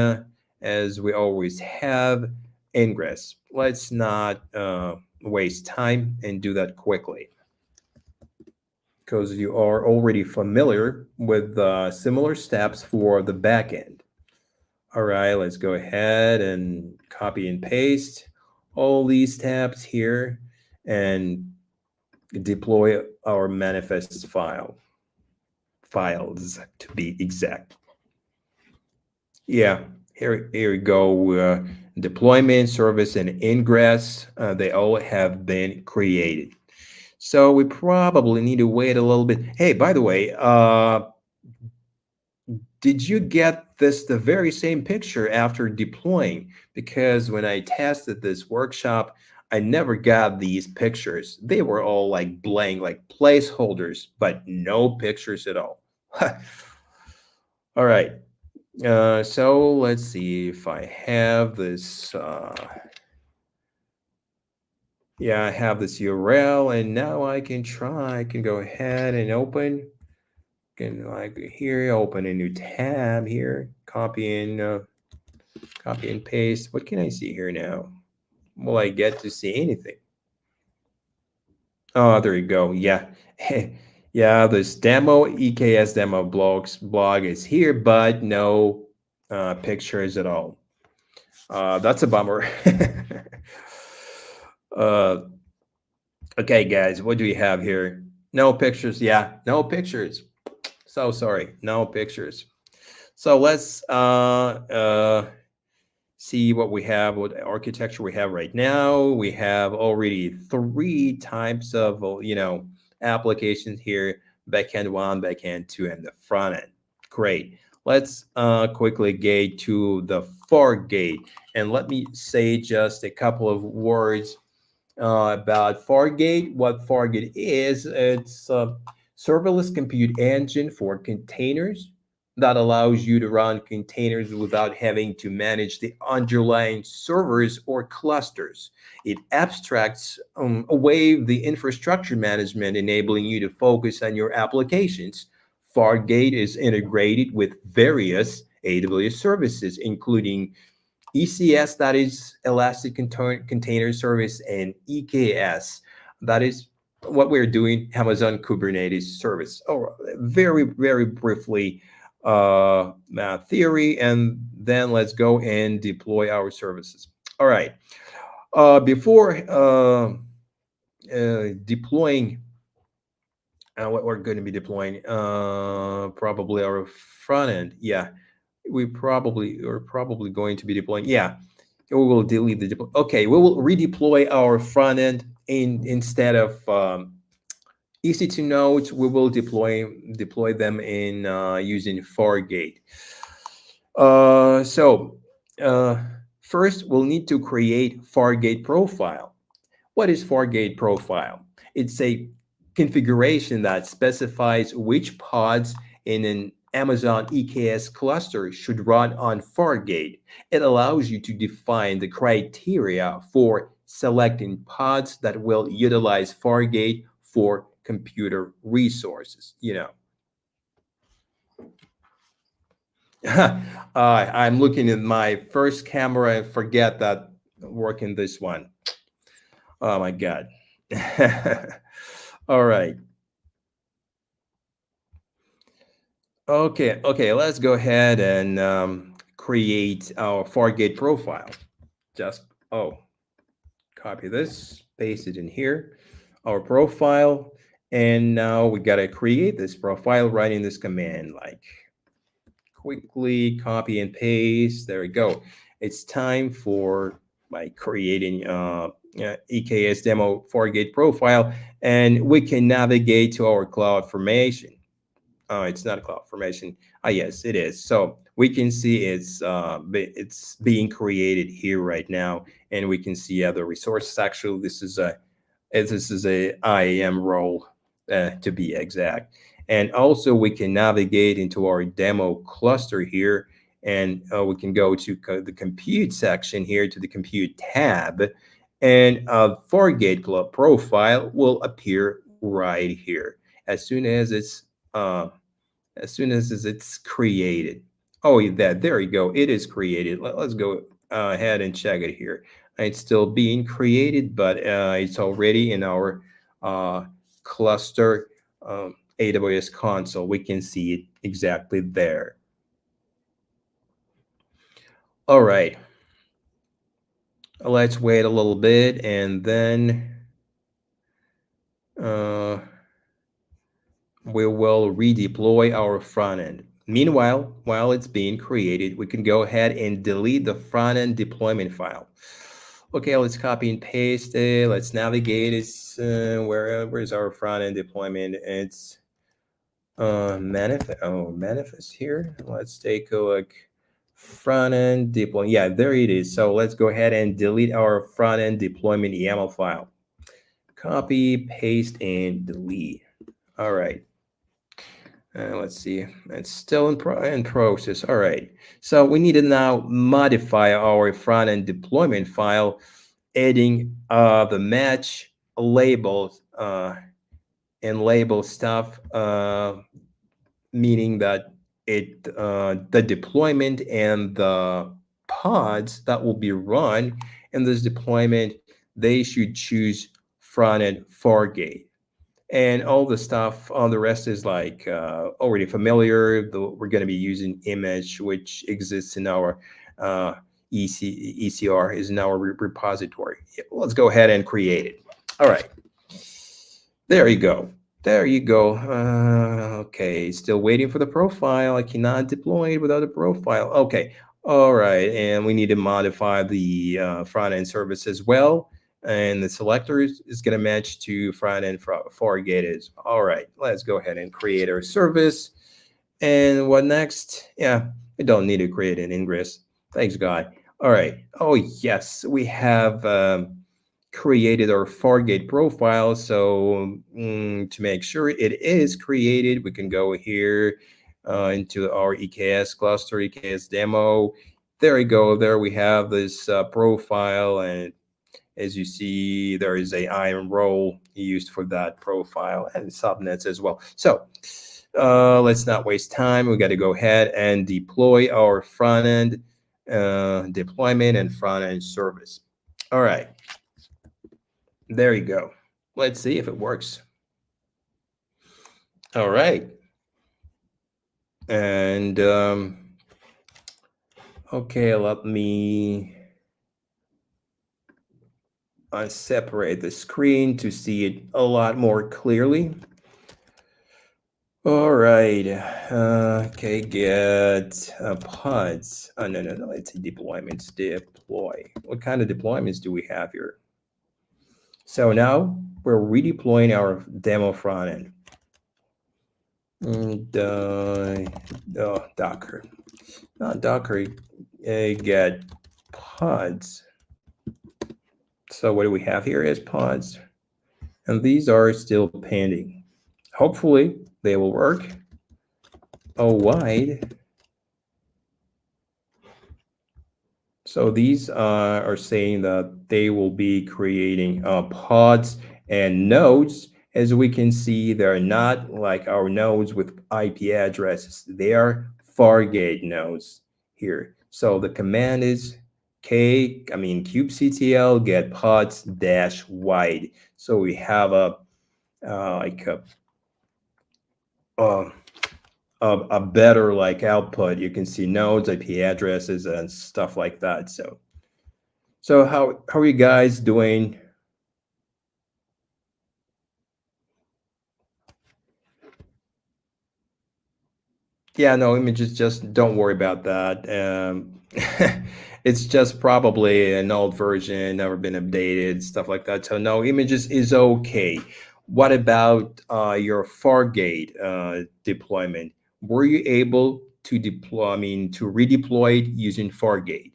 as we always have, Ingress. Let's not waste time and do that quickly because you are already familiar with similar steps for the backend. All right, let's go ahead and copy and paste all these tabs here and deploy our manifest files to be exact. Yeah, here we go. Deployment, service, and ingress, they all have been created. So we probably need to wait a little bit. Hey, by the way, did you get the very same picture after deploying? Because when I tested this workshop, I never got these pictures. They were all like blank, like placeholders, but no pictures at all. All right. So let's see if I have this. Yeah, I have this URL, and now I can go ahead and open. Can like here, open a new tab here, copy and paste. What can I see here now? Will I get to see anything? Oh, there you go. Yeah. Yeah, this demo EKS demo blog is here, but no pictures at all. That's a bummer. Okay, guys, what do we have here? No pictures. Yeah, no pictures. So sorry, no pictures. So let's see what we have, what architecture we have right now. We have already 3 types of, applications here, backend 1, backend 2, and the front end. Great. Let's quickly get to the Fargate. And let me say just a couple of words about Fargate. What Fargate is, it's a serverless compute engine for containers that allows you to run containers without having to manage the underlying servers or clusters. It abstracts away the infrastructure management, enabling you to focus on your applications. Fargate is integrated with various AWS services, including ECS, that is Elastic Container Service, and EKS, that is what we're doing, Amazon Kubernetes Service. Oh, very, very briefly, theory, and then let's go and deploy our services. All right. Before deploying what we're going to be deploying, probably our front end. Yeah, we're probably going to be deploying. Yeah, we will delete the okay. We will redeploy our front end instead of EC2 nodes. We will deploy them in using Fargate. So first, we'll need to create Fargate profile. What is Fargate profile? It's a configuration that specifies which pods in an Amazon EKS cluster should run on Fargate. It allows you to define the criteria for selecting pods that will utilize Fargate for computer resources. I'm looking at my first camera and forget that working this one. Oh my God. All right. Okay, let's go ahead and create our Fargate profile. Just, copy this, paste it in here, our profile, and now we gotta create this profile writing this command, like quickly copy and paste. There we go. It's time for creating EKS demo Fargate profile, and we can navigate to our cloud formation. It's not a cloud formation. Yes, it is. So we can see it's being created here right now, and we can see other resources. Actually, this is a IAM role to be exact. And also we can navigate into our demo cluster here, and we can go to the compute section here, to the compute tab, and Fargate profile will appear right here as soon as it's created. Oh, there you go. It is created. Let's go ahead and check it here. It's still being created, but it's already in our cluster AWS console. We can see it exactly there. All right. Let's wait a little bit, and then we will redeploy our front end. Meanwhile, while it's being created, we can go ahead and delete the front end deployment file. Okay, let's copy and paste it. Let's navigate. It's where's our front end deployment? It's manifest here. Let's take a look. Front end deployment. Yeah, there it is. So let's go ahead and delete our front end deployment YAML file. Copy, paste, and delete. All right. Let's see, it's still in process. All right, so we need to now modify our front-end deployment file, adding the match labels and label stuff, meaning that the deployment and the pods that will be run in this deployment, they should choose front-end Fargate. And all the stuff on the rest is like already familiar. We're going to be using image, which exists in our ECR, is in our repository. Let's go ahead and create it. All right. There you go. There you go. Okay, still waiting for the profile. I cannot deploy it without a profile. Okay. All right. And we need to modify the front end service as well. And the selector is going to match to front end Fargate is. All right, let's go ahead and create our service. And what next? Yeah, we don't need to create an Ingress. Thanks, God. All right. Oh, yes, we have created our Fargate profile. So to make sure it is created, we can go here into our EKS cluster, EKS demo. There we go. There we have this profile, and as you see, there is a IAM role used for that profile and subnets as well. So let's not waste time. We got to go ahead and deploy our front end deployment and front end service. All right. There you go. Let's see if it works. All right. And okay, let me separate the screen to see it a lot more clearly. All right. Okay, get pods. Oh, no. It's deployments. Deploy. What kind of deployments do we have here? So now we're redeploying our demo front end. Docker. Not Docker. Get pods. So what do we have here is pods. And these are still pending. Hopefully they will work. Wide. So these are saying that they will be creating pods and nodes. As we can see, they're not like our nodes with IP addresses. They are Fargate nodes here. So the command is kubectl get pods dash wide. So we have a better like output. You can see nodes, IP addresses, and stuff like that. So how are you guys doing? Yeah, no images. Just don't worry about that. It's just probably an old version, never been updated, stuff like that. So no images is okay. What about your Fargate deployment? Were you able to deploy? I mean, to redeploy it using Fargate?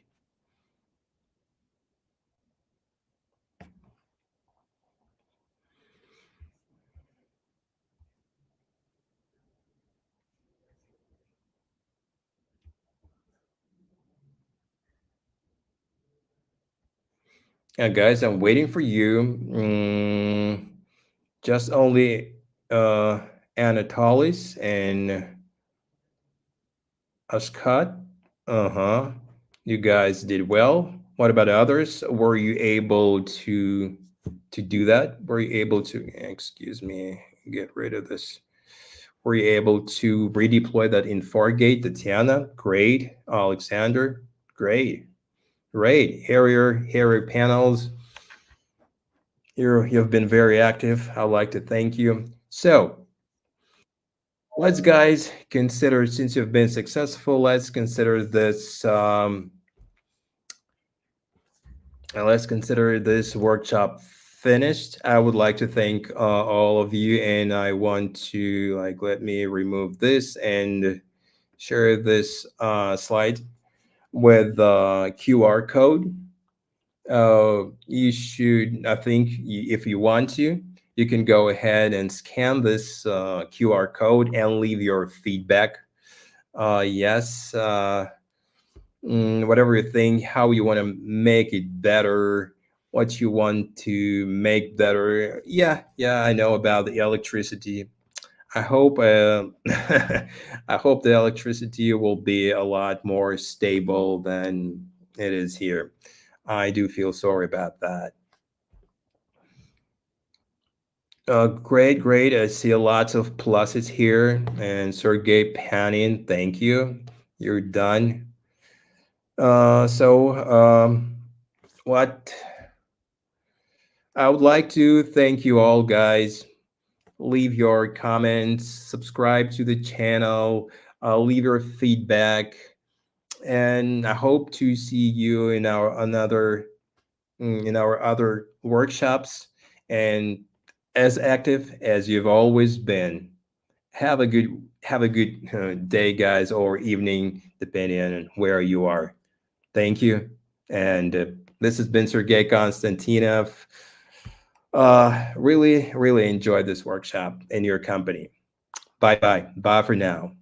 Yeah, guys, I'm waiting for you. Just only Anatolis and Ascot. Uh-huh. You guys did well. What about others? Were you able to do that? Were you able to, excuse me, get rid of this? Were you able to redeploy that in Fargate? Tatiana, great. Alexander, great. Great. Harrier panels. You've been very active. I'd like to thank you. So let's guys consider, since you've been successful, let's consider this workshop finished. I would like to thank all of you, and I want to let me remove this and share this slide with the QR code. You should, I think, if you want to, you can go ahead and scan this QR code and leave your feedback. Yes, whatever you think, how you want to make it better, what you want to make better. Yeah, I know about the electricity. I hope I hope the electricity will be a lot more stable than it is here. I do feel sorry about that. Great. I see lots of pluses here. And Sergey Panin, thank you. You're done. What I would like to thank you all, guys. Leave your comments, subscribe to the channel, leave your feedback, and I hope to see you in our other workshops, and as active as you've always been. Have a good day, guys, or evening, depending on where you are. Thank you. And this has been Sergey Konstantinov. Really enjoyed this workshop and your company. Bye for now.